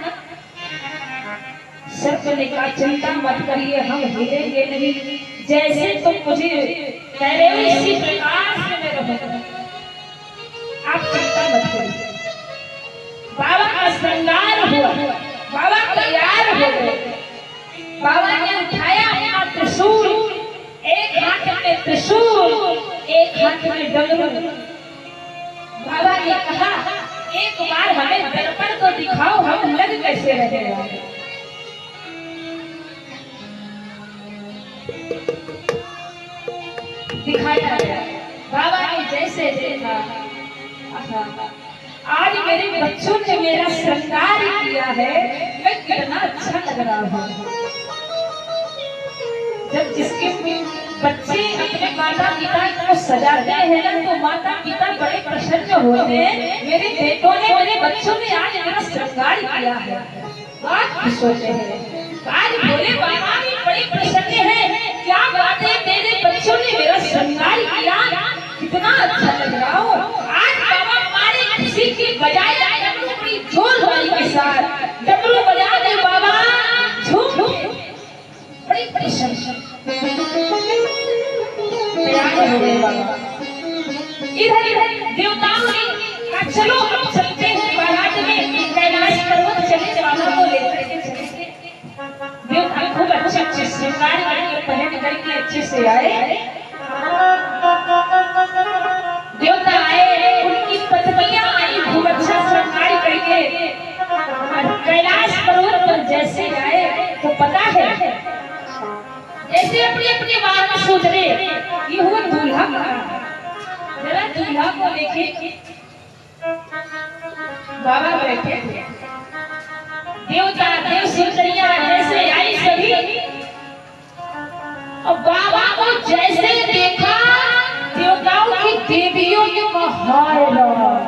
सर्प ने कहा चिंता मत करिए, हम हिलेंगे नहीं, जैसे तुम मुझे कह रहे हो इसी प्रकार से मैं रहूंगा, आप चिंता मत करिए। बाबा का श्रृंगार हुआ, बाबा तैयार हो गए। बाबा ने उठाया अपना त्रिशूल, एक हाथ में त्रिशूल, एक हाथ में डमरू। बाबा ने कहा एक बार हमें दर्पण तो दिखाओ, हम लग कैसे रहे हैं। दिखाया गया, बाबा ने जैसे देखा, आज मेरे बच्चों ने मेरा श्रृंगार किया है, मैं कितना अच्छा लग रहा हूँ। जब जिसके बच्चे अपने माता पिता को सजाते हैं ना तो माता पिता बड़े प्रसन्न होते हैं। मेरे बेटों ने, मेरे बच्चों ने आज मेरा श्रृंगार किया है, बहुत खुश होते हैं। आज भोले बाबा भी बड़े प्रसन्न हैं, क्या बात है मेरे बच्चों ने मेरा श्रृंगार किया, कितना अच्छा लग रहा हो। आज बाबा हमारे खुशी की बजाय डमरू बड़ी जोर वाली के साथ डमरू बजा दे बाबा, झूम बड़ी प्रसन्न हो गए बाबा। इधर देवताओं ने कहा चलो हम चलते हैं बारात में कैलाश पर्वत चले जवानों को लेकर के चलेंगे। देवता खूब अच्छे श्रृंगार करके पहन करके अच्छे से आए। देवता आए, उनकी पत्नियां आई खूब अच्छा श्रृंगार करके। कैलाश पर्वत पर जैसे आए तो पता है ऐसे अपने अपने बात सोच रहे ये हुआ दूल्हा जरा दूल्हा को देखे। बाबा बैठे थे, देवता देव सुंदरिया जैसे आई सभी, और बाबा को जैसे देखा देवताओं की देवियों के हाय राम,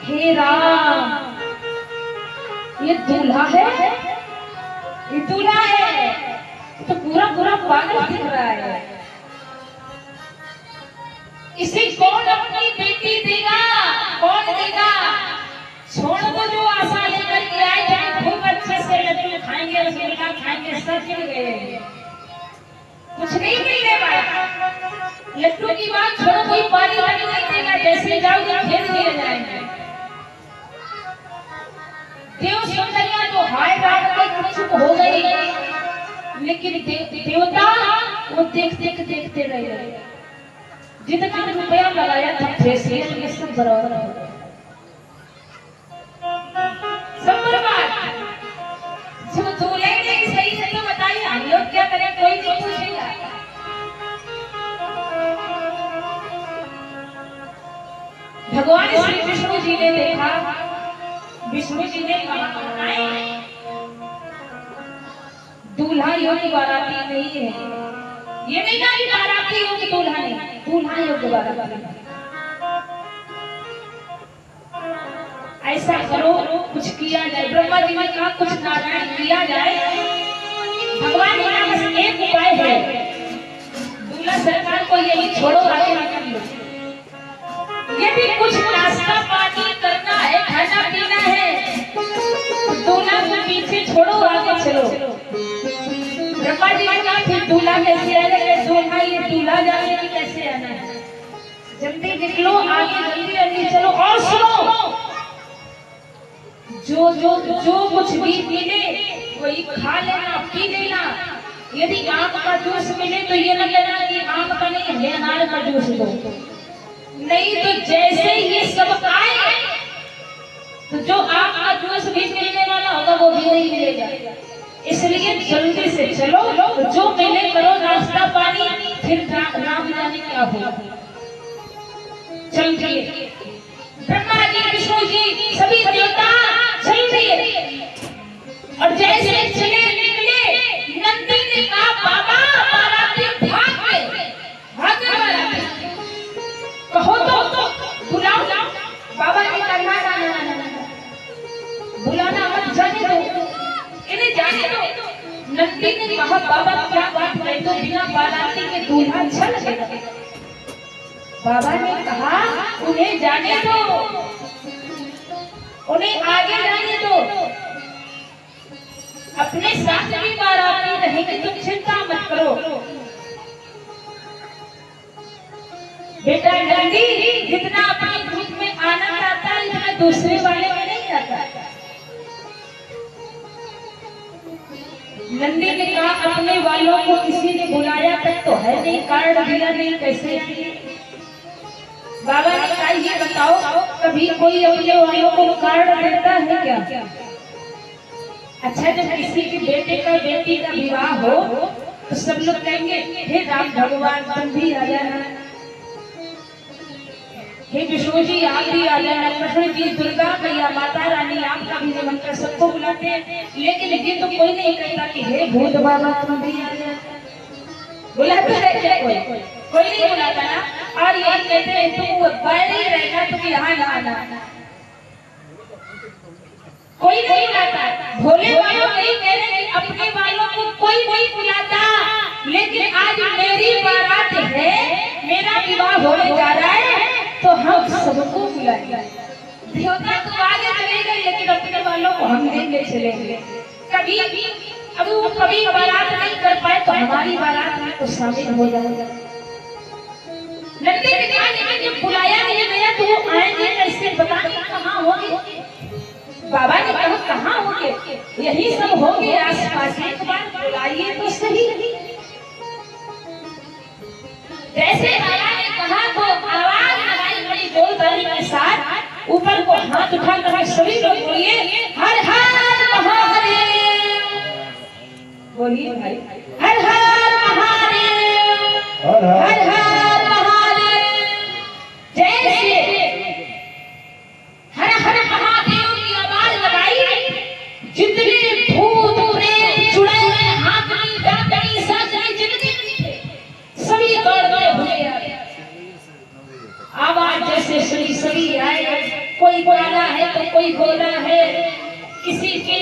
हे राम ये दूल्हा है, ये दूल्हा है तो पूरा पूरा पागल दिख रहा है। इसे कौन अपनी बेटी देगा, कौन देगा? छोड़ दो जो आशा लेकर के आए थे, खूब अच्छे से लड्डू खाएंगे, रसगुल्ला खाएंगे, सब मिल गए, कुछ नहीं मिलने वाला। लड्डू की बात छोड़ो, कोई पानी वाली नहीं देगा, जैसे जाओगे फिर दिए जाएंगे। देव सुंदरिया तो हाय राम कुछ हो गई, लेकिन देवता वो देखते रहे। जितना रुपया लगाया था फेसियल में सब बराबर हो गया, सब बर्बाद। जो दूल्हे ने सही से तो बताइए, हम लोग क्या करें, कोई नहीं पूछेगा। भगवान श्री विष्णु जी ने देखा, विष्णु जी ने कहा दूल्हा योग्य बाराती नहीं है। ये नहीं कहा कि बाराती योग्य दूल्हा नहीं, दूल्हा योग्य बाराती। ऐसा करो कुछ किया जाए। ब्रह्मा जी ने कहा कुछ नारायण किया जाए। भगवान ने कहा बस एक उपाय है, दूल्हा सरकार को यही छोड़ो, आगे निकल लो। यदि कुछ नाश्ता पानी करना है, खाना पीना है, दूल्हा को पीछे छोड़ो, आगे चलो। ब्रह्मा जी ने कहा फिर दूल्हा कैसे आएगा? दूल्हा ये दूल्हा जाने की कैसे आना है? जल्दी निकलो, आगे जल्दी चलो। और सुनो, जो कुछ भी मिले वही खा लेना, पी लेना। यदि आम का जूस मिले तो ये न कहना कि आम का नहीं है, अनार का जूस दो। नहीं तो जैसे ये सब आए तो जो आम का जूस भी मिलने वाला होगा वो भी नहीं मिलेगा। इसलिए जल्दी से चलो, जो मिले करो नाश्ता पानी, फिर राम जाने क्या होगा। चलिए ब्रह्मा जी, विष्णु जी, सभी देवता चल दिए। और जैसे चले निकले, नंदी ने कहा बाबा बाराती भाग गए, कहो तो बुलाओ। बाबा ने कहा बुलाना मत, जाने दो, इन्हें जाने दो। नंदी ने कहा बाबा क्या बात है, तो बिना बाराती के दूल्हा चल गया। बाबा ने कहा उन्हें जाने दो, उन्हें आगे जाने दो, अपने साथ भी बाराती रहेंगे, तुम चिंता मत करो। बेटा नंदी, जितना अपने दूध में आनंद आता है इतना दूसरे वाले में नहीं आता। नंदी ने कहा अपने वालों को किसी ने बुलाया तक तो है नहीं, कार्ड दिया नहीं, कैसे? बाबा ने कहा ये बताओ कभी कोई अपने वालों को कार्ड देता है क्या? अच्छा, जब किसी के बेटे का बेटी का विवाह हो तो सब लोग कहेंगे हे राम भगवान तुम भी आ जाना, हे विष्णु जी आप भी आ जाना, कृष्ण जी, दुर्गा मैया, माता रानी आपका भी निमंत्रण, सबको बुलाते हैं। लेकिन ये तो कोई नहीं कहता कि हे भूत बाबा तुम भी आ जाना। बुलाते हैं क्या? कोई नहीं बुलाता ना। और ये कहते हैं तुम बाहर ही रहना, तुम यहाँ ना आना, कोई नहीं बुलाता। भोले बाबा नहीं कह रहे कि अपने वालों को कोई नहीं बुलाता, लेकिन आज मेरी बारात है, मेरा विवाह होने जा रहा है तो हम सबको बुलाएंगे। देवता तो आगे चले गए, लेकिन अपने वालों को हम लेके चलेंगे। कभी अब वो कभी बारात नहीं कर पाए तो हमारी बारात में तो शामिल हो जाएगा। जब बुलाया नहीं गया तो वो आएंगे कैसे, पता नहीं कहाँ होंगे। बाबा ने कहा कहाँ होंगे, यही सब होंगे आसपास, एक बार बुलाइए तो सही। जैसे बाबा ने कहा तो आवाज लगाई बड़ी जोरदारी के साथ, ऊपर को हाथ उठाकर सभी लोग बोलिए हर हर महादेव। बोलिए भाई, हर हर महादेव, हर हर महादेव। जैसे हर हर महादेव की आवाज लगाई, जितने भूत प्रेत चुड़ैल हाथी डाकनी साजनी जितने थे सभी दौड़ गए हुए। आवाज जैसे सुनी सभी आए, कोई काला है तो कोई गोरा है, किसी के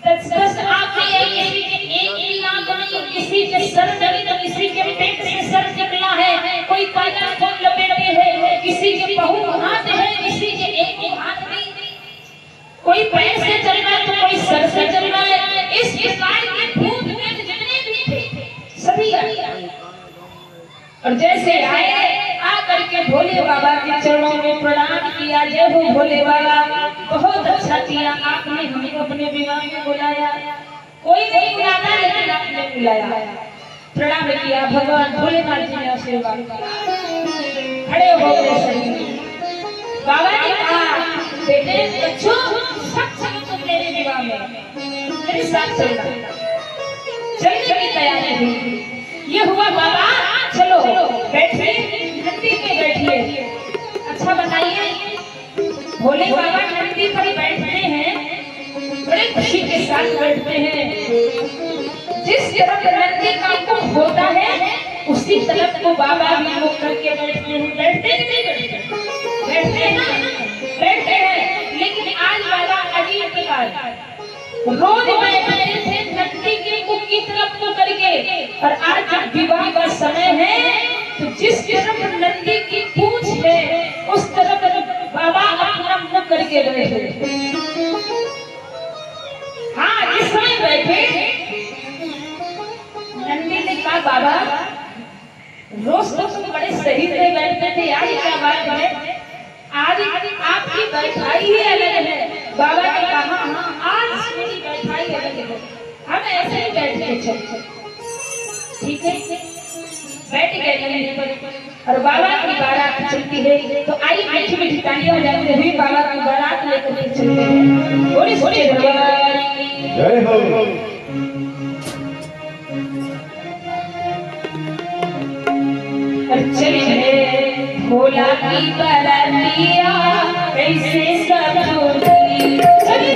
10 आंखें हैं, किसी के एक ही आंख नहीं, किसी के सर डरे तो किसी के पेट से सर निकला है, कोई काला फोन लपेटे है, किसी के बहुत हाथ है, किसी के एक ही हाथ नहीं, कोई पैर से चल रहा है तो कोई सर से चल रहा है। इस प्रकार के भूत प्रेत जितने भी थे सभी आए, और जैसे आए आकर के भोले बाबा के चरणों में प्रणाम किया। जय हो भोले बाबा, बहुत अच्छा किया आपने हमें अपने विवाह में बुलाया। कोई नहीं बुलाता लेकिन आपने बुलाया, प्रणाम किया। भगवान भोलेनाथ जी ने आशीर्वाद दिया। खड़े हो गए सभी। बाबा ने कहा बेटे बच्चों सब सब तुम मेरे विवाह में मेरे साथ चलना। चलने की तैयारी हुई। ये हुआ बाबा चलो बैठिए, नंदी पे बैठिए। अच्छा बताइए, भोले बाबा नंदी पर बैठते हैं, बड़े खुशी के साथ बैठते हैं। जिस तरफ नंदी का मुख होता है उसी तरफ को बाबा भी मुख करके बैठते हैं। बैठते कि नहीं बैठते? बैठते हैं ना, बैठते हैं। लेकिन आज बाबा अजीब प्रकार रोज बैठते थे नंदी के मुख की तरफ को करके, और आज जब विवाह का समय है तो जिस तरफ नंदी की पूंछ है उस तरफ बाबा अपना मुख करके बैठे। हाँ, जिस समय बैठे नंदी ने कहा बाबा रोज तो तुम बड़े सही से बैठते थे, आज क्या बात है, आज आपकी बैठाई ही अलग है। बाबा ने कहा हाँ आज मेरी बैठाई अलग है, हम ऐसे ही बैठ के चलते। ठीक है, बैठ गए और बाबा की बारात चलती है। तो आइए मीठी मीठी तालियां बजाते हुए बाबा की बारात लेकर के चलते हैं। थोड़ी थोड़ी जय हो। चले भोला की बारातिया कैसे सब होती, चले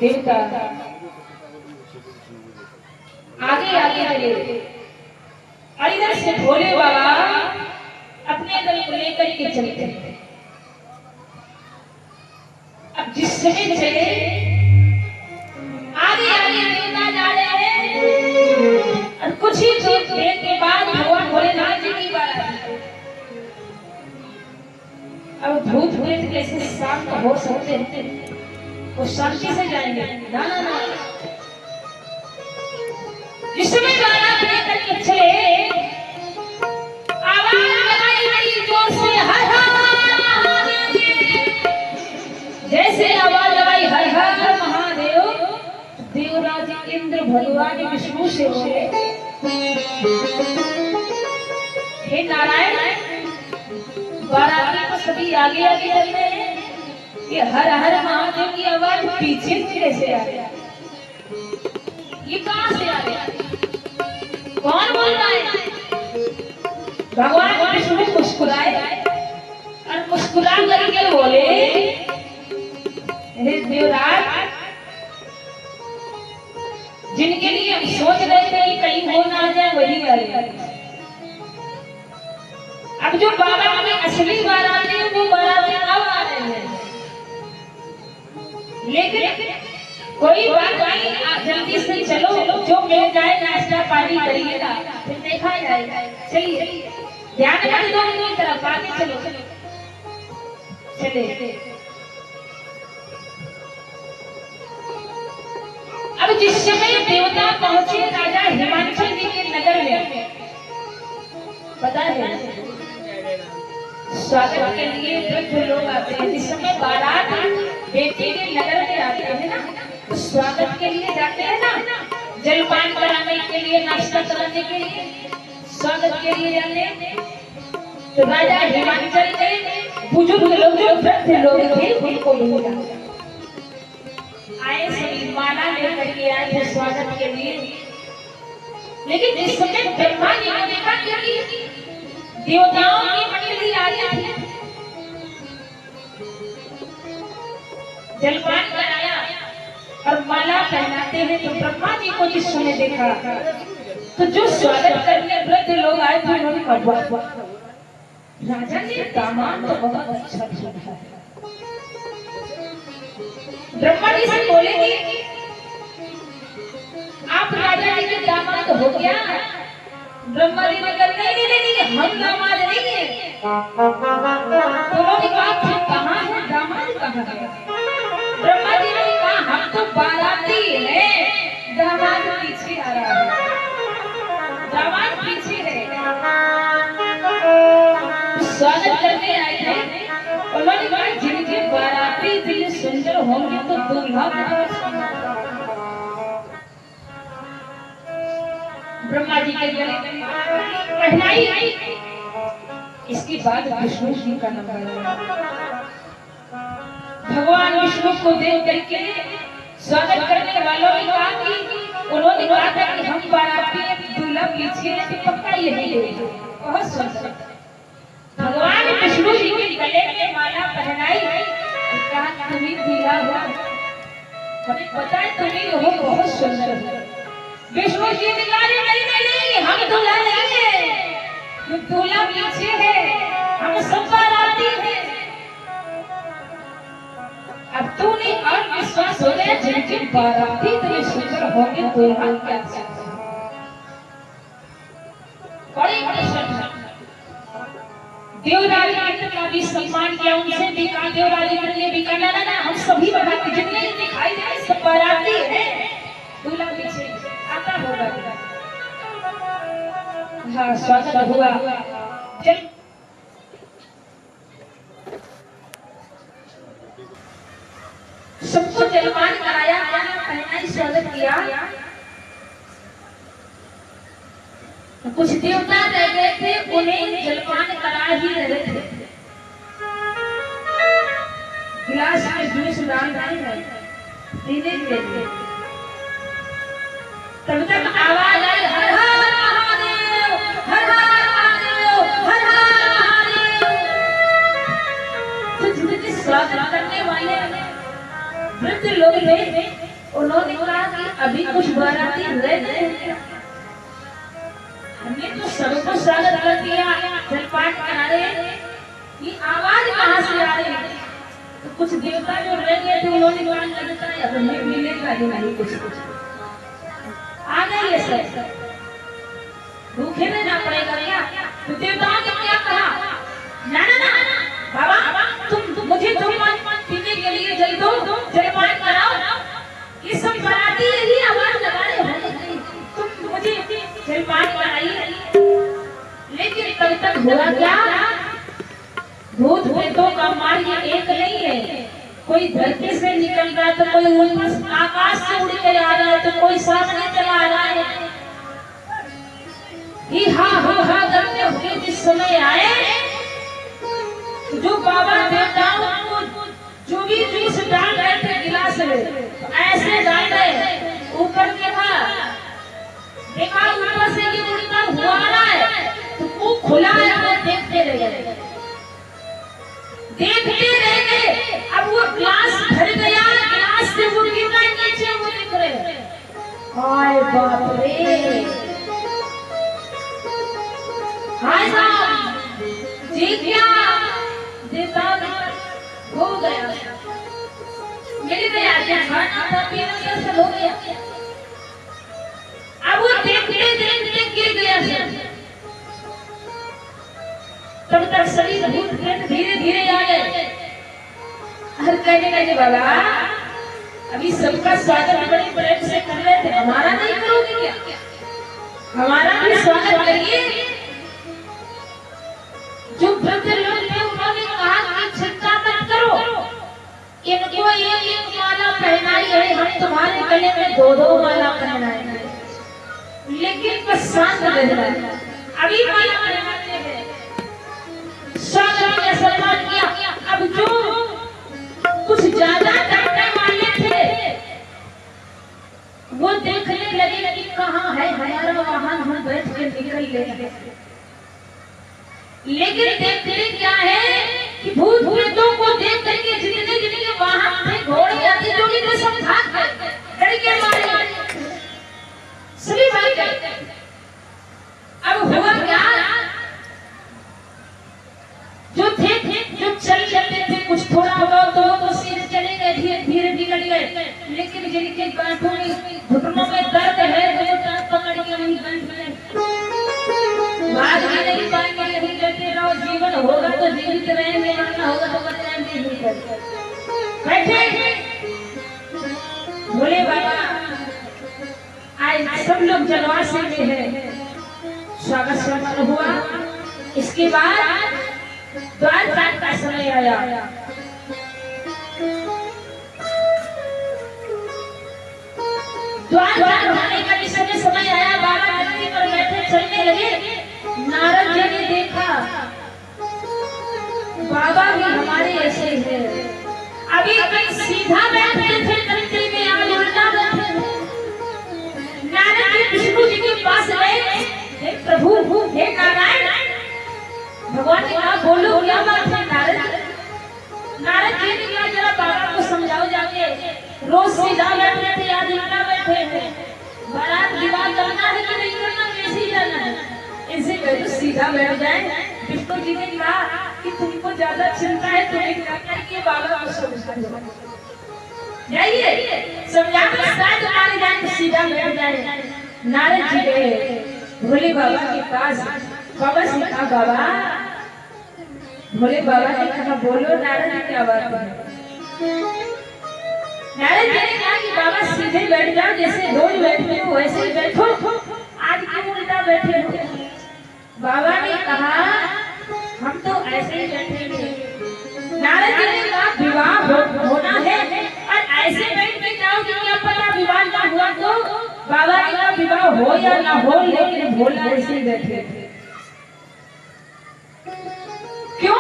देवता आगे आगे चले और इधर से भोले बाबा अपने दल को लेकर के चलते हैं। अब जिस समय चले आगे आगे देवता जा रहे हैं और कुछ ही देर के बाद भगवान भोलेनाथ जी की बात आई। अब भूत प्रेत कैसे शांत हो सकते हैं? वो शांति से जाएंगे? ना ना ना। जिस समय गाना लेकर के चले आवाज लगाई बड़ी जोर से हर हर महादेव। जैसे आवाज लगाई हर हर महादेव, देवराज इंद्र भगवान विष्णु से बोले, हे नारायण, बाराती को सभी आगे आगे चल रहे हैं, ये हर हर महादेव की आवाज पीछे कैसे आ रही है? ये कहां से आ रही है? कौन बोल रहा है? भगवान विष्णु मुस्कुराए और मुस्कुरा करके बोले, हे देवराज, जिनके लिए हम सोच रहे थे कि कहीं हो ना जाए वही आ रहे। अब जो बाबा में असली बाराती है वो बाराती अब आ रहे हैं, लेकिन कोई बात नहीं, आप जल्दी से चलो, जो मिल जाए नाश्ता पानी करिएगा, फिर देखा जाएगा। चलिए ध्यान मत दो उनकी तरफ, आगे चलो चले। अब जिस समय देवता पहुंचे राजा हिमांचल जी के नगर में, पता है स्वागत के लिए वृद्ध लोग आते हैं। जिस समय बारात बेटी के नगर में आते हैं ना, तो स्वागत के लिए जाते हैं ना, जलपान कराने के लिए, नाश्ता कराने के लिए, स्वागत के लिए जाते हैं। तो राजा हिमांचल के बुजुर्ग लोग, जो वृद्ध लोग थे, उनको बुलाया। आए सभी माला लेकर के आए थे स्वागत के लिए। लेकिन जिस समय ब्रह्मा जी ने देखा कि देवताओं की मंडली आ रही थी, जलपान कराया और माला पहनाते हैं, तो ब्रह्मा जी को जिस समय देखा, तो जो स्वागत करने वृद्ध लोग आए थे उन्होंने कहा, राजा जी दामाद तो बहुत अच्छा चुना है। ब्रह्मा जी से बोले कि आप राजा जी के दामाद हो गया? ब्रह्मा जी ने कहा नहीं नहीं नहीं, हम दामाद नहीं है। तो उन्होंने कहा फिर कहाँ है दामाद, कहाँ है? ब्रह्मा जी ने कहा हम तो बाराती हैं, दामाद पीछे आ रहा है, दामाद पीछे है। स्वागत करने आए थे, उन्होंने कहा जिनके बाराती इतने सुंदर होंगे तो दूल्हा बहुत सुंदर। ब्रह्मा जी के गले पहनाई आई। इसके बाद विष्णु जी का नंबर आया। भगवान विष्णु को देख करके स्वागत करने वालों ने कहा कि उन्होंने कहा था कि हम बाराती दूल्हा पीछे हैं, तो पक्का यही है, बहुत सुंदर। भगवान विष्णु जी के गले में माला पहनाई, कहा तुम्ही दूल्हा हो, हमें पता है तुम्ही हो, बहुत सुंदर हो। विष्णु जी ने कहा नहीं नहीं नहीं, हम दूल्हा नहीं है, दूल्हा पीछे है, हम सब बाराती हैं। अब तूने और विश्वास हो गया, जिनके बाराती इतने सुंदर होंगे दूल्हा क्या सकता है? बड़ी प्रसन्न देवराज इंद्र का भी सम्मान किया, उनसे भी कहा, देवराज इंद्र ने भी कहा ना ना ना, हम सभी बाराती जितने दिखाई दे सब बाराती है, दूल्हा पीछे आता होगा। हाँ स्वागत हुआ। सबको जलपान कराया, पहनाई, स्वागत किया। कुछ देवता रह गए थे, उन्हें जलपान करा ही रहे थे, गिलास में जूस डाल रहे हैं पीने के लिए। तब तक आवाज आई, हर हर महादेव, हर हर महादेव, हर हर महादेव। तो जिनके स्वागत करने वाले वृद्ध लोग थे, रह गए। हमने तो सबको स्वागत कर दिया, जलपान करा रहे, ये आवाज कहाँ से आ रही है? तो कुछ देवता जो रह गए थे उन्होंने कहा लगता है अब हमें मिलेगा ही नहीं कुछ आ गए ये सब, भूखे रहना पड़ेगा क्या? तो देवताओं ने क्या कहा, ना ना ना बाबा तुम मुझे जलपान पीने के लिए जल दो, जलपान कराओ, ये सब बराती यही आवाज लगा रहे हैं, तुम मुझे जलपान कराइए। लेकिन तब तक हुआ क्या, भूत प्रेतों का मार्ग एक नहीं है, कोई धरती से निकल रहा है तो कोई आकाश से उड़ के आ रहा है तो कोई सामने चला आ रहा है। ही हा करते हुए जिस समय आए, जो बाबा देवताओं को जो भी जूस डाल रहे थे गिलास में, ऐसे डाल रहे, ऊपर देखा ऊपर से ये उड़ता हुआ रहा है, तो वो खुला है, वो देखते रह गए, देखते रह गए। अब वो ग्लास भर गया, ग्लास से वो गिरना नीचे, वो दिख रहे, हाय बाप रे, हाय साहब जी क्या देवता हो गया, मिल गया क्या, खाना पीना सब हो गया। अब वो देखते देखते गिर गया, तब तक सभी भूत प्रेत धीरे धीरे आ गए। हर कहने लगे बाबा अभी सबका स्वागत बड़े प्रेम से कर रहे थे, हमारा नहीं करोगे क्या, हमारा भी स्वागत करिए। जो वृद्ध लोग थे उन्होंने कहा कि चिंता मत करो, इनको एक माला पहनाई है, हम तुम्हारे गले में दो माला पहनाएंगे, लेकिन बस शांत रहना, अभी माला पहनाते हैं। स्वागत ने सम्मान किया। अब जो कुछ ज्यादा डरने वाले थे वो देखने लगे कि कहाँ है हमारा वाहन, हम बैठ के निकल लेंगे। लेकिन देखते क्या है कि भूत प्रेतों को देख करके जितने जितने वाहन थे, घोड़े आदि जो भी सब भाग गए, डर के मारे सभी भाग गए। अब हुआ क्या, जो थे जो चल चलते थे कुछ थोड़ा बहुत तो सीधे चले गए, धीरे धीरे निकल गए, लेकिन जिनके गांठों में घुटनों में दर्द है वो टांग पकड़ के वहीं बैठ गए, भाग भी नहीं पाएंगे, यहीं बैठे रहो, जीवन होगा तो जीवित रहेंगे, मरना होगा तो बचाएंगे नहीं कर बैठे। बोले बाबा आज सब लोग जलवासी में है, स्वागत सम्मान हुआ। इसके बाद द्वार पाठ का समय आया, द्वार पाठ होने का जिस समय आया, बाबा धरती पर बैठे चलने लगे। नारद जी ने देखा बाबा भी हमारे ऐसे हैं, अभी तक सीधा बैठते थे धरती में, आज उल्टा बैठे। नारद जी विष्णु जी के पास गए, हे प्रभु हे नारायण, भगवान ने कहा बोलो क्या बात है नारद। नारद जी ने कहा जरा बाबा को समझाओ जाके, रोज सीधा बैठते थे आज उल्टा बैठे हैं, बारात विवाह करना है कि नहीं करना, कैसे जाना है, इनसे कहो सीधा बैठ जाए। विष्णु जी ने कहा कि तुमको ज्यादा चिंता है, तुम्हें क्या चाहिए बाबा को समझाओ, जाइए समझा कर शायद तुम्हारे जान सीधा बैठ जाए। नारद जी गए भोले बाबा के पास, बाबा से कहा बाबा, भोले बाबा ने कहा बोलो नारद जी क्या बात है। नारद जी ने कहा कि बाबा सीधे बैठ जाओ, जैसे रोज बैठते हो वैसे ही बैठो, आज क्यों उल्टा बैठे हो। बाबा ने कहा हम तो ऐसे ही बैठेंगे। नारद जी ने कहा विवाह होना है और ऐसे बैठ के जाओगे, क्या पता विवाह ना हुआ तो। बाबा ने कहा विवाह हो या ना हो, लेकिन भोला ऐसे ही बैठे। क्यों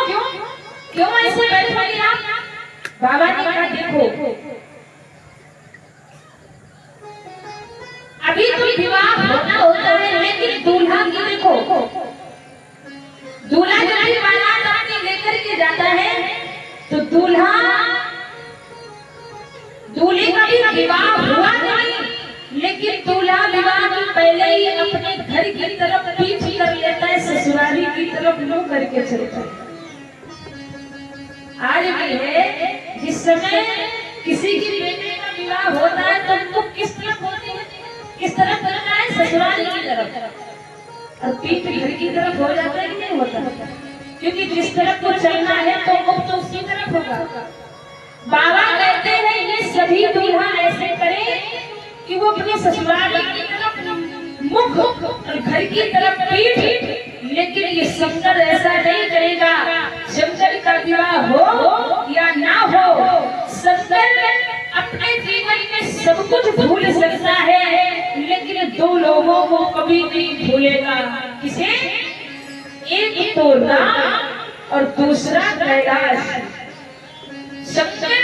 क्यों ऐसे बैठोगे आप। बाबा ने कहा देखो अभी तो विवाह होना होता है, लेकिन दूल्हा की देखो, दूल्हा जब भी बारात अपनी लेकर के जाता है तो दूल्हे का भी विवाह हुआ नहीं, लेकिन दूल्हा विवाह के पहले ही अपने घर की तरफ पीछ कर लेता है, ससुराली की तरफ मुंह करके चलता है। आज भी है, जिस समय किसी की बेटे का विवाह होता है तो मुख किस तरफ होती है, किस तरफ करता है, ससुराली की तरफ, और पीठ घर की तरफ हो जाता है कि नहीं होता? क्योंकि जिस तरफ को चलना है तो मुख तो उसी तरफ होगा। बाबा कहते हैं ये सभी दूल्हा ऐसे करें कि वो अपने ससुराल की तरफ मुख और घर की तरफ पीठ, लेकिन ये शंकर ऐसा नहीं करेगा। शंकर का विवाह हो या ना हो, शंकर अपने जीवन में सब कुछ भूल सकता है, लेकिन दो लोगों को कभी नहीं भूलेगा। किसे? एक तो राम और दूसरा कैलाश। शंकर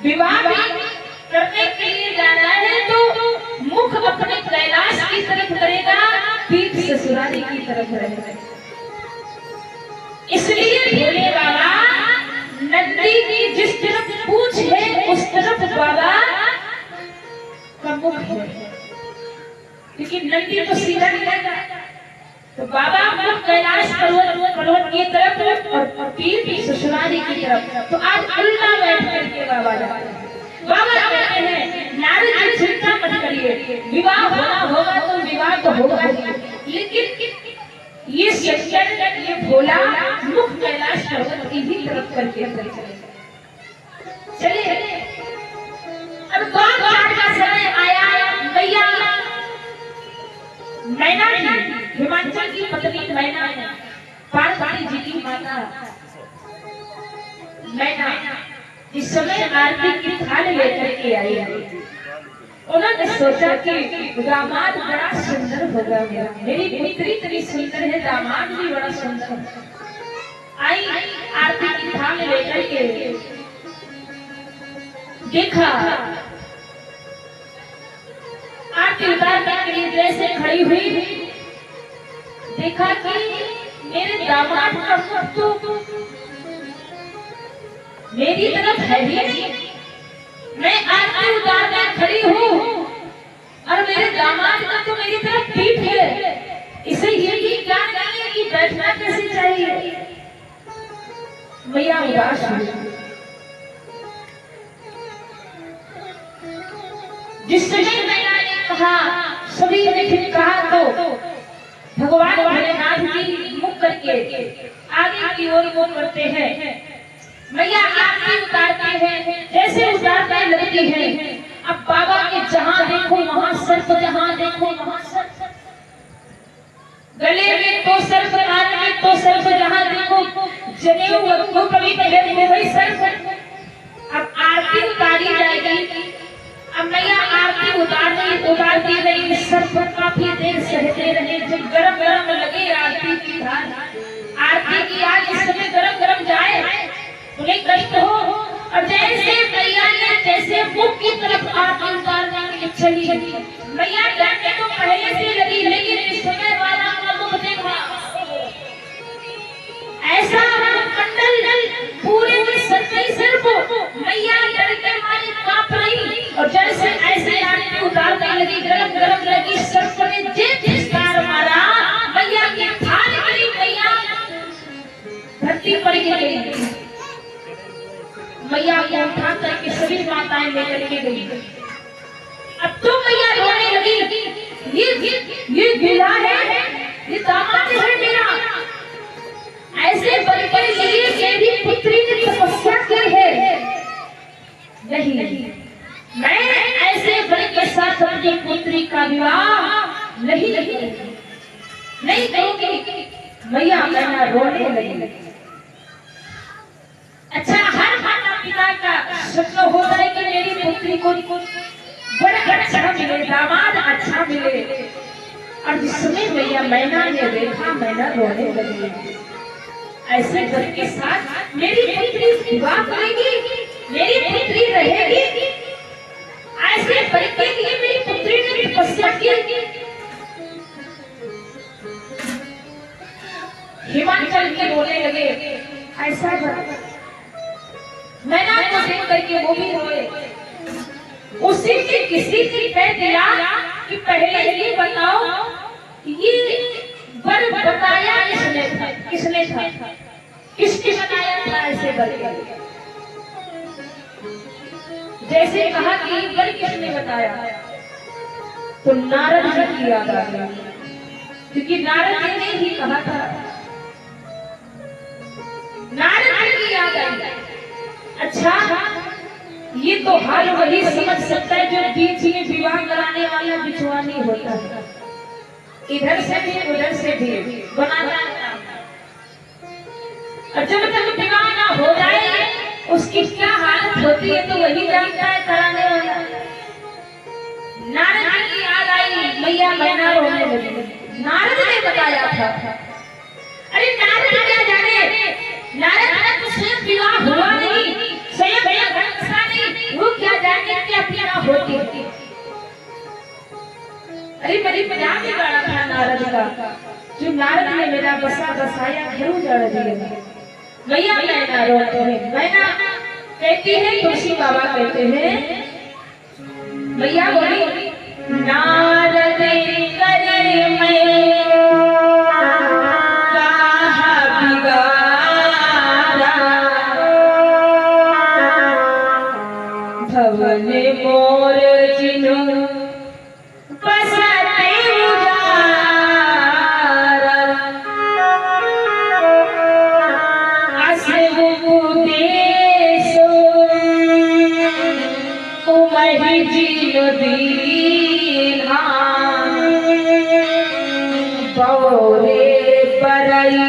विवाह करने के लिए जाना है तो मुख अपने कैलाश की तरफ करेगा, पीठ ससुराली की तरफ रहेगा। इसलिए भोले बाबा नंदी की जिस तरफ पूंछ है उस तरफ बाबा का मुख है, क्योंकि नंदी तो सीधा निकलेगा। तो बाबा मुख कैलाश पर्वत की तरफ और पीठ ससुराली की तरफ। तो आज उल्टा बैठ करके बाबा जाते हैं। बाबा कहते हैं नारद जी चिंता मत करिए, विवाह होना होगा तो विवाह तो होगा, लेकिन ये शंकर ये भोला मुख कैलाश पर्वत की ही तरफ करके चले। अब कौन का समय आया, मैया मैना जी, हिमाचल की पत्नी मैना, पार्वती जी की माता मैना, इस समय आरती की थाल लेकर के आई है। उन्होंने सोचा कि दामाद बड़ा सुंदर होगा, मेरी पुत्री इतनी सुंदर है, दामाद भी बड़ा सुंदर है। आई आरती की थाल लेकर के देखा, आरती उतारने के लिए जैसे खड़ी हुई, देखा कि मेरे दामाद का मुख तो मेरी तरफ है ही नहीं। मैं आरती उतारने खड़ी हूँ और मेरे दामाद का तो मेरी तरफ पीठ है, इसे ये भी क्या जाने कि बैठना कैसे चाहिए। मैया उदास हुई। जिस समय मैया ने कहा, सभी ने फिर कहा, तो भगवान भोलेनाथ जी मुख करके आगे की ओर मुख करते हैं। मैया आरती उतारते हैं, जैसे उतारने लगती है। अब बाबा के जहां देखो वहां सर्प, जहां देखो वहां सर्प, गले में तो सर्प, कान में तो सर्प, जहां देखो जनेऊ को कभी पहले में वही सर्प। अब आरती उतारी जाएगी। अब मैया आरती उतारती रही, सर्प काफी देर सहते रहे। जब गरम गरम लगे आरती की धार, आरती की आग इस समय गरम गरम जाए, उन्हें कष्ट हो, और जैसे मैया ने जैसे मुख की तरफ आरती उतारने की इच्छा की, मैया जाने तो पहले से लगी, लेकिन इस समय वाला का मुख देखा, ऐसा मंडल पूरे में सत्ताई सर्प। मैया डर के मारे कांप रही, और जैसे ऐसे आरती उतारने लगी, गरम गरम लगी, सर्प ने जिस तार मारा, मैया की थाल गिरी, मैया धरती पर गिरी। मैया को उठा करके सभी माताएं लेकर के गई। अब तो मैया रोने लगी, ये दूल्हा है, ये दामाद है मेरा, ऐसे बनकर लिए मेरी पुत्री ने तपस्या की है। नहीं, मैं ऐसे बल के साथ अपनी पुत्री का विवाह नहीं करूंगी। मैया मैया रोने लगी। अच्छा, हर माता पिता का सपना होता है कि मेरी पुत्री को बड़ा अच्छा मिले, दामाद अच्छा मिले, और जिस समय मैया मैना ने देखा, मैना रोने लगी। ऐसे घर के साथ मेरी पुत्री विवाह करेगी, मेरी पुत्री रहेगी, ऐसे घर के लिए मेरी पुत्री ने तपस्या की। हिमाचल के रोने लगे। ऐसा मैना को देख करके वो भी रोए। उसी ने किसी से कह दिया कि पहले ये बताओ ये वर बताया किसने था किसने बताया था ऐसे वर के? जैसे कहा कि वर किसने बताया तो नारद जी की याद आ गई, क्योंकि नारद जी ने ही कहा था। नारद जी की याद आई। अच्छा, ये तो हाल वही समझ सकता है जो बीच में विवाह कराने वाला बिछुआनी होता है, इधर से भी उधर से भी बनाता है। और जब तक विवाह ना हो जाए उसकी क्या हालत होती है तो वही जानता है कराने वाला। नारद जी की याद आई, मैया मैना रोने लगी। नारद ने बताया था। अरे नारद क्या जाने, नारद तो स्वयं विवाह हुआ नहीं, स्वयं नहीं, वो क्या जाने कि अपनी ना होती। अरे मेरी मजाक ही गाड़ा था नारद का, जो नारद ने मेरा बसा बसाया घर उजाड़ दिया। मैया मैना रोते हैं, मैना कहती है, तुलसी बाबा कहते हैं, मैया बोली नारद करे मैं भवन मोर जिनु बसते उजारा असुदेशो उमहि जिनु दीना बौरे परई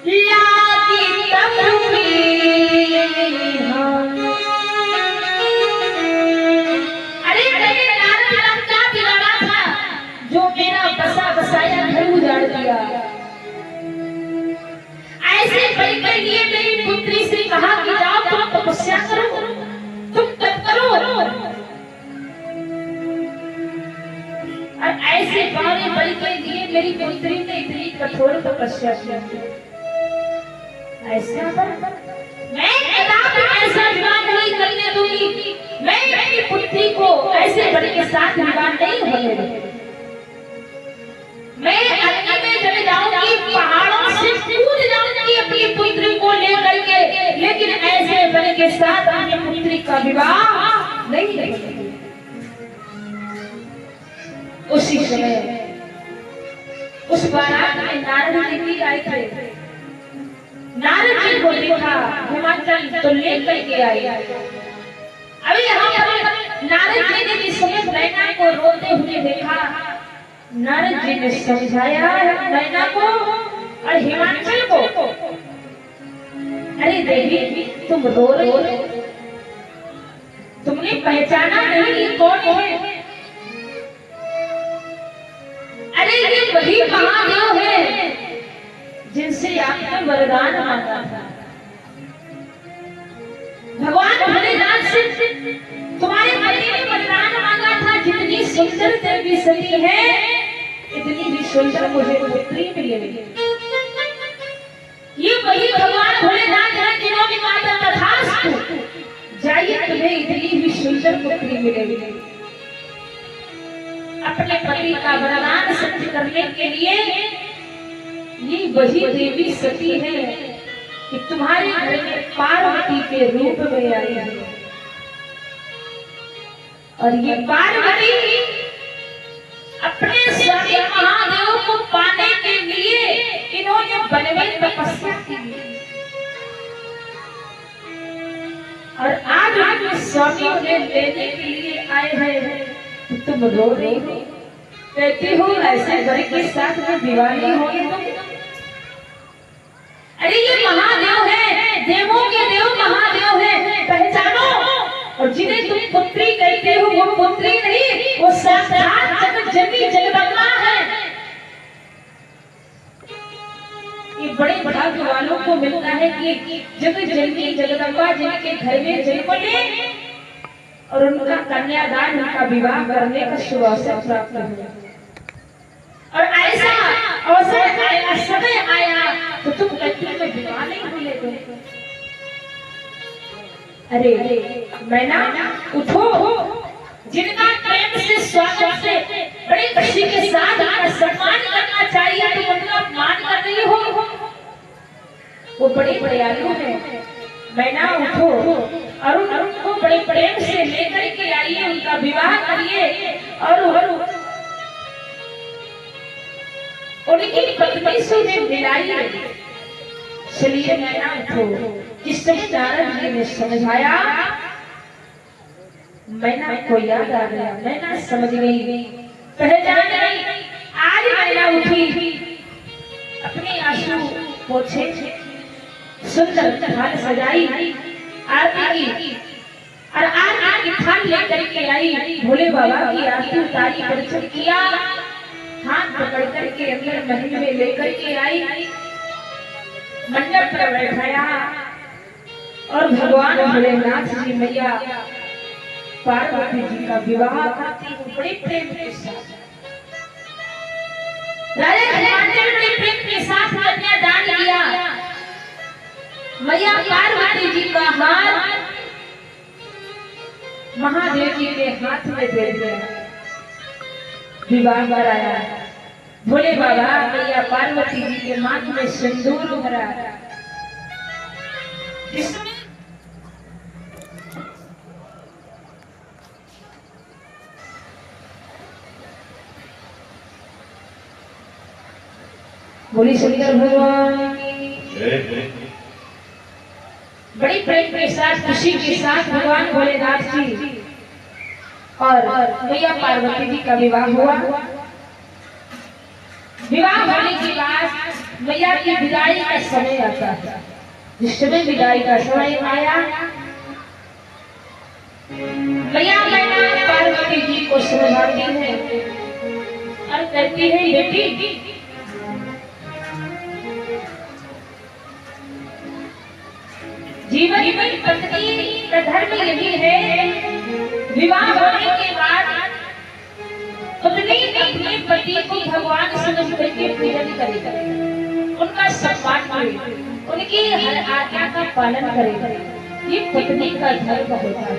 लागी तपी। बसाया घर उजाड़ दिया। ऐसे बड़ी ये मेरी पुत्री से कहा कि जाओ तुम तपस्या करो, तुम तप करो। और ऐसे बारे बड़ी ये मेरी पुत्री ने इतनी कठोर तपस्या की। ऐसा मैं ऐसा विवाह नहीं करने दूंगी, मैं मेरी पुत्री को ऐसे बड़े के साथ विवाह नहीं होने दूंगी। मैं अग्नि में चले जाऊंगी, पहाड़ों से कूद जाऊंगी अपनी पुत्री को लेकर के, लेकिन ऐसे बड़े के साथ अपनी पुत्री का विवाह नहीं करूंगी। उसी समय उस बारात में नारद जी भी आए थे। नारद जी को देखा, हिमाचल तो लेकर के आए। अभी यहाँ पर नारद जी ने जिस समय मैना को रोते हुए देखा, नारद जी ने समझाया मैना को और हिमाचल को, अरे देवी तुम रो रही हो, तुमने पहचाना नहीं ये कौन है? अरे ये वही महादेव है जिनसे आपने वरदान मांगा था। भगवान भोलेनाथ से तुम्हारे पति ने वरदान मांगा था, जितनी सुंदर देवी सती है इतनी भी सुंदर मुझे पुत्री मिलेगी। ये वही भगवान भोलेनाथ है जिन्होंने माता तथास्तु, जाइए तुम्हें इतनी भी सुंदर पुत्री मिलेगी। अपने पति का वरदान सिद्ध करने के लिए ये वही देवी सती है कि तुम्हारे घर में पार्वती के रूप में आई है। और ये पार्वती अपने स्वामी महादेव को पाने के लिए इन्होंने बने बने तपस्या की। और आज स्वामी उन्हें लेने के लिए आए हैं, तुम रो रही हो, कहती हो ऐसे घर के साथ में विवाह नहीं होगी तुम। अरे ये महादेव है, देवों के देव महादेव है, पहचानो। और जिन्हें तुम पुत्री कहते हो वो पुत्री नहीं, वो साक्षात जगत जननी जगदम्बा है। ये बड़े भाग्य वालों को मिलता है कि जगत जननी जगदम्बा जिनके घर में जन्म ले और उनका कन्यादान, उनका विवाह करने का शुभ अवसर प्राप्त हो। और ऐसा अवसर आया, समय आया तो तुम कहती हो विवाह नहीं मिलेगा। अरे मैना उठो, जिनका प्रेम से स्वागत से बड़ी खुशी के साथ सम्मान करना चाहिए तो उनका अपमान कर रही हो। वो बड़े दयालु हैं। मैना उठो और उनको बड़े प्रेम से लेकर के आइए, उनका विवाह करिए और उनकी पत्नी से उन्हें मिलाइए। चलिए मैना उठो। जिस समय नारद जी ने समझाया, मैना को याद आ गया, मैना समझ गई, पहचान गई। आज मैना उठी, अपने आंसू पोछे, सुंदर थाल सजाई, आरती की और आरती की थाल लेकर के आई। भोले बाबा की आरती उतारी, दर्शन किया, हाथ पकड़ करके अंदर महल में लेकर के आई, मंडप पर बैठाया और भगवान भोलेनाथ जी मैया पार्वती जी का विवाह करती बड़े प्रेम के साथ। राजा भगवान ने बड़े प्रेम के साथ कन्यादान किया। मैया पार्वती जी का हाथ महादेव जी के हाथ में दे दिया, विवाह कराया। भोले बाबा मैया पार्वती जी के माथ में सिंदूर भरा। बोली शंकर भगवान बड़ी प्रेम के साथ, खुशी के साथ भगवान भोलेनाथ जी और मैया पार्वती जी का विवाह हुआ। विवाह होने के बाद मैया की विदाई का समय आता है। जिस समय विदाई का समय आया, मैया पार्वती जी को समझाती है और कहती है, बेटी जीवन में पत्नी का धर्म यही है, विवाह होने के बाद पत्नी अपने पति को भगवान समझ करके पूजन करे, उनका सम्मान करे, उनकी हर आज्ञा का पालन करे। ये पत्नी का धर्म होता है।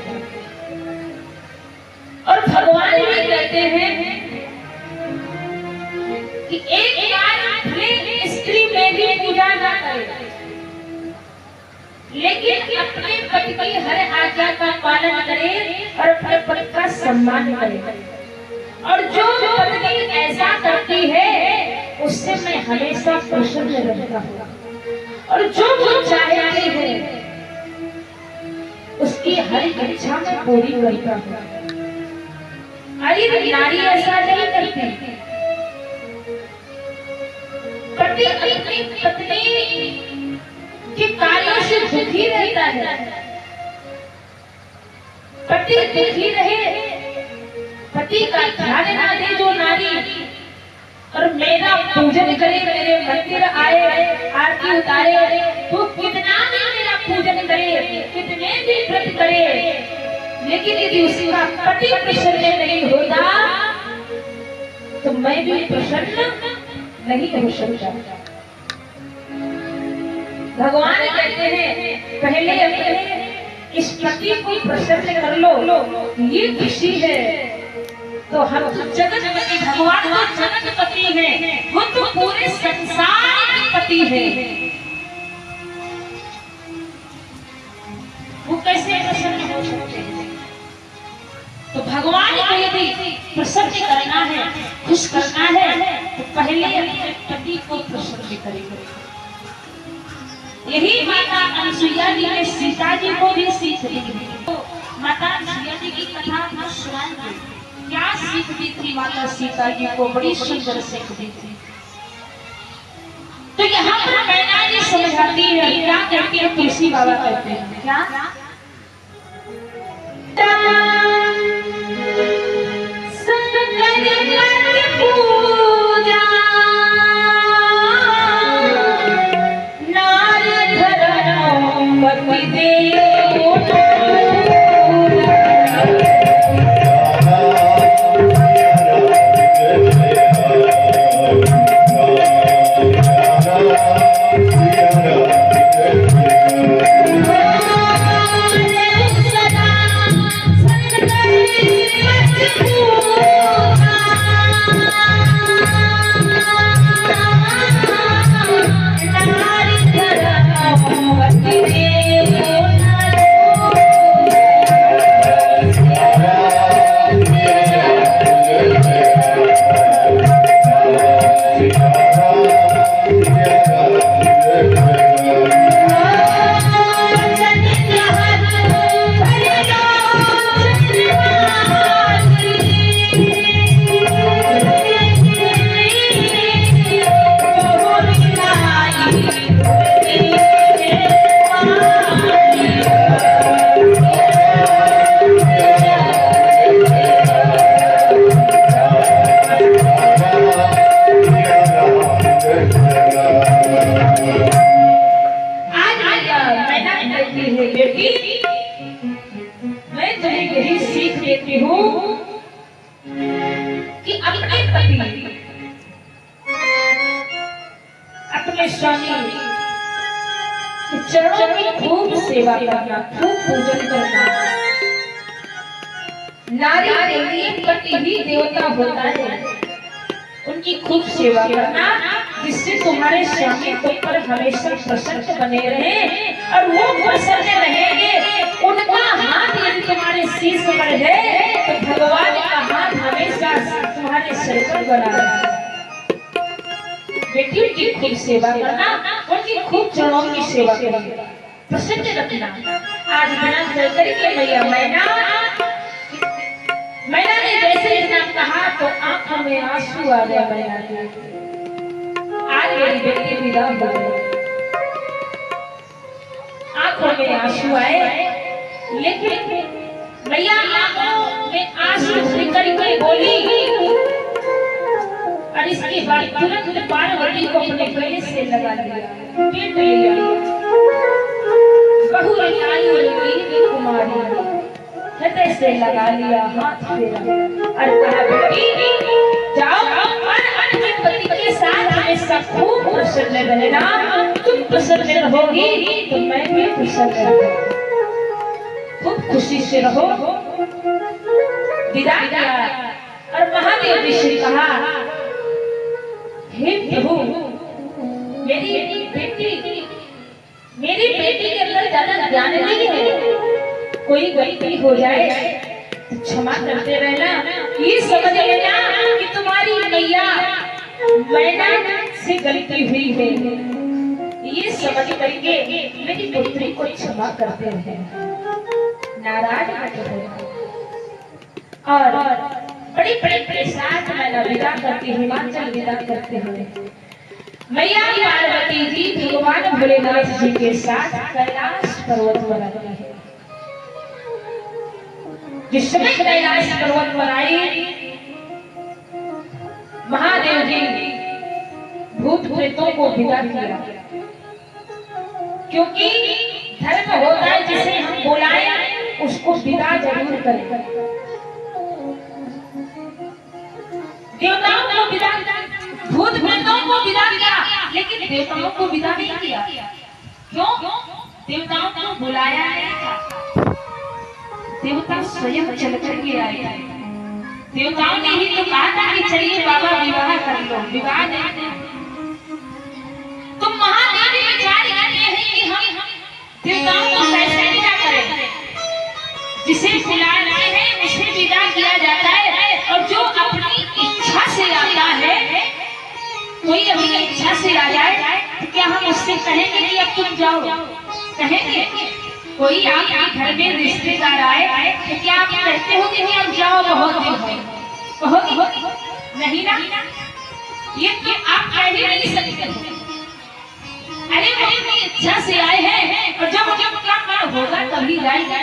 और भगवान भी कहते हैं कि एक बार भले स्त्री में भी पूजा न करे, लेकिन अपने पति की हर आज्ञा का पालन करे और अपने पति का सम्मान करे। और जो पत्नी ऐसा करती है उससे मैं हमेशा प्रसन्न रहता हूँ, और जो चाहती है उसकी हर इच्छा में पूरी करता हूँ। अरे नारी ऐसा नहीं करती। पति अपनी पत्नी के कार्यों से दुखी रहता है। पति दुखी रहे, पति का ध्यान ना दे जो नारी, और मेरा पूजन करे, मेरे मंदिर आए, आरती उतारे, तो कितना भी मेरा पूजन करे, कितने भी व्रत करे, लेकिन यदि उसका पति प्रसन्न नहीं होता तो मैं भी प्रसन्न नहीं हो सकता। भगवान कहते हैं पहले अपने इस पति को प्रसन्न कर लो, ये खुशी है। तो हम जगतपति भगवान तो जगतपति हैं, वो तो पूरे संसार के पति हैं। वो कैसे प्रसन्न हो सकते हैं? तो भगवान को यदि प्रसन्न करना है, खुश करना है, तो पहले अपने पति को प्रसन्न करेंगे। यही माता अनुसुईया जी ने सीता जी को भी सीख दी। तो माता अनुसुईया जी की कथा को सुनाएंगे। क्या सीख दी थी माता सीता जी को? बड़ी सुंदर सीख दी थी। तो यहाँ पर मैना जी समझाती है, क्या कहती है? तुलसी बाबा कहते हैं क्या? Yeah. देखती हूँ कि अपने पति, अपने स्वामी के चरणों की खूब सेवा करना, खूब पूजन करना। नारी के लिए पति ही देवता होता है, उनकी खूब सेवा करना, जिससे तुम्हारे स्वामी तुम पर हमेशा प्रसन्न बने रहे, और वो प्रसन्न रहेंगे। उनका हाथ यदि तुम्हारे शीश पर है तो भगवान का हाथ हमेशा तुम्हारे सिर पर बना रहे। बेटी की खूब सेवा करना, उनकी खूब चरणों की सेवा करना, प्रसन्न रखना। आज बिना जल करके मैया मैना ने जैसे इतना कहा तो आंखों में आंसू आ गया मैना के। आज मेरी बेटी विदा हो गई, आंखों में आंसू आए, लेकिन मैया आंखों में आंसू करके बोली, और इसके बाद तुरंत पार्वती को अपने गले से लगा लिया, पेट लिया। बहु कुमारी हृदय से लगा लिया, हाथ फेरा और कहा बेटी जाओ और अपने पति के साथ हमेशा खूब प्रसन्न रहना। तुम प्रसन्न रहोगी तो मैं भी प्रसन्न रहूंगा, खूब खुशी से रहो। विदा किया और महादेव जी से कहा, हे प्रभु मेरी बेटी के अंदर ज्यादा ज्ञान नहीं है, कोई गलती हो जाए तो क्षमा करते रहना। ये समझ लेना कि तुम्हारी मैया मैना से गलती हुई है, ये समझ करके मेरी पुत्री को क्षमा करते हैं, नाराज मत होना। और बड़ी बड़ी साथ मैना विदा करती, हिमाचल विदा करते हुए मैया पार्वती जी भगवान भोलेनाथ जी के साथ कैलाश पर्वत पर आती है। जिस समय कैलाश पर्वत पर आई, महादेव जी भूत प्रेतों को विदा किया, क्योंकि धर्म होता है जिसे हम बुलाएं उसको विदा जरूर करें। देवताओं को विदा, भूत प्रेतों को विदा किया, लेकिन देवताओं को विदा नहीं किया। क्यों? देवताओं को बुलाया नहीं था, देवता स्वयं चल करके आए। देवताओं ने ही तो कहा था कि चलिए बाबा विवाह कर लो, विवाह नहीं। तुम महादेवी विचार करते हैं कि हम देवताओं को कैसे विदा करें? जिसे बुलाते हैं उसे विदा किया जाता है, और जो अपनी इच्छा से आता है, कोई अपनी इच्छा से आ जाए तो क्या हम उससे कहेंगे कि अब तुम जाओ? कहेंगे? कोई आपके घर में रिश्तेदार आए तो क्या आप कहते हो कि अब जाओ, बहुत दिन हो? कहोगे? नहीं ना, ये आप कह ही नहीं सकते। अरे वो अपनी इच्छा से आए हैं, और जब क्या होगा तभी जाएंगे।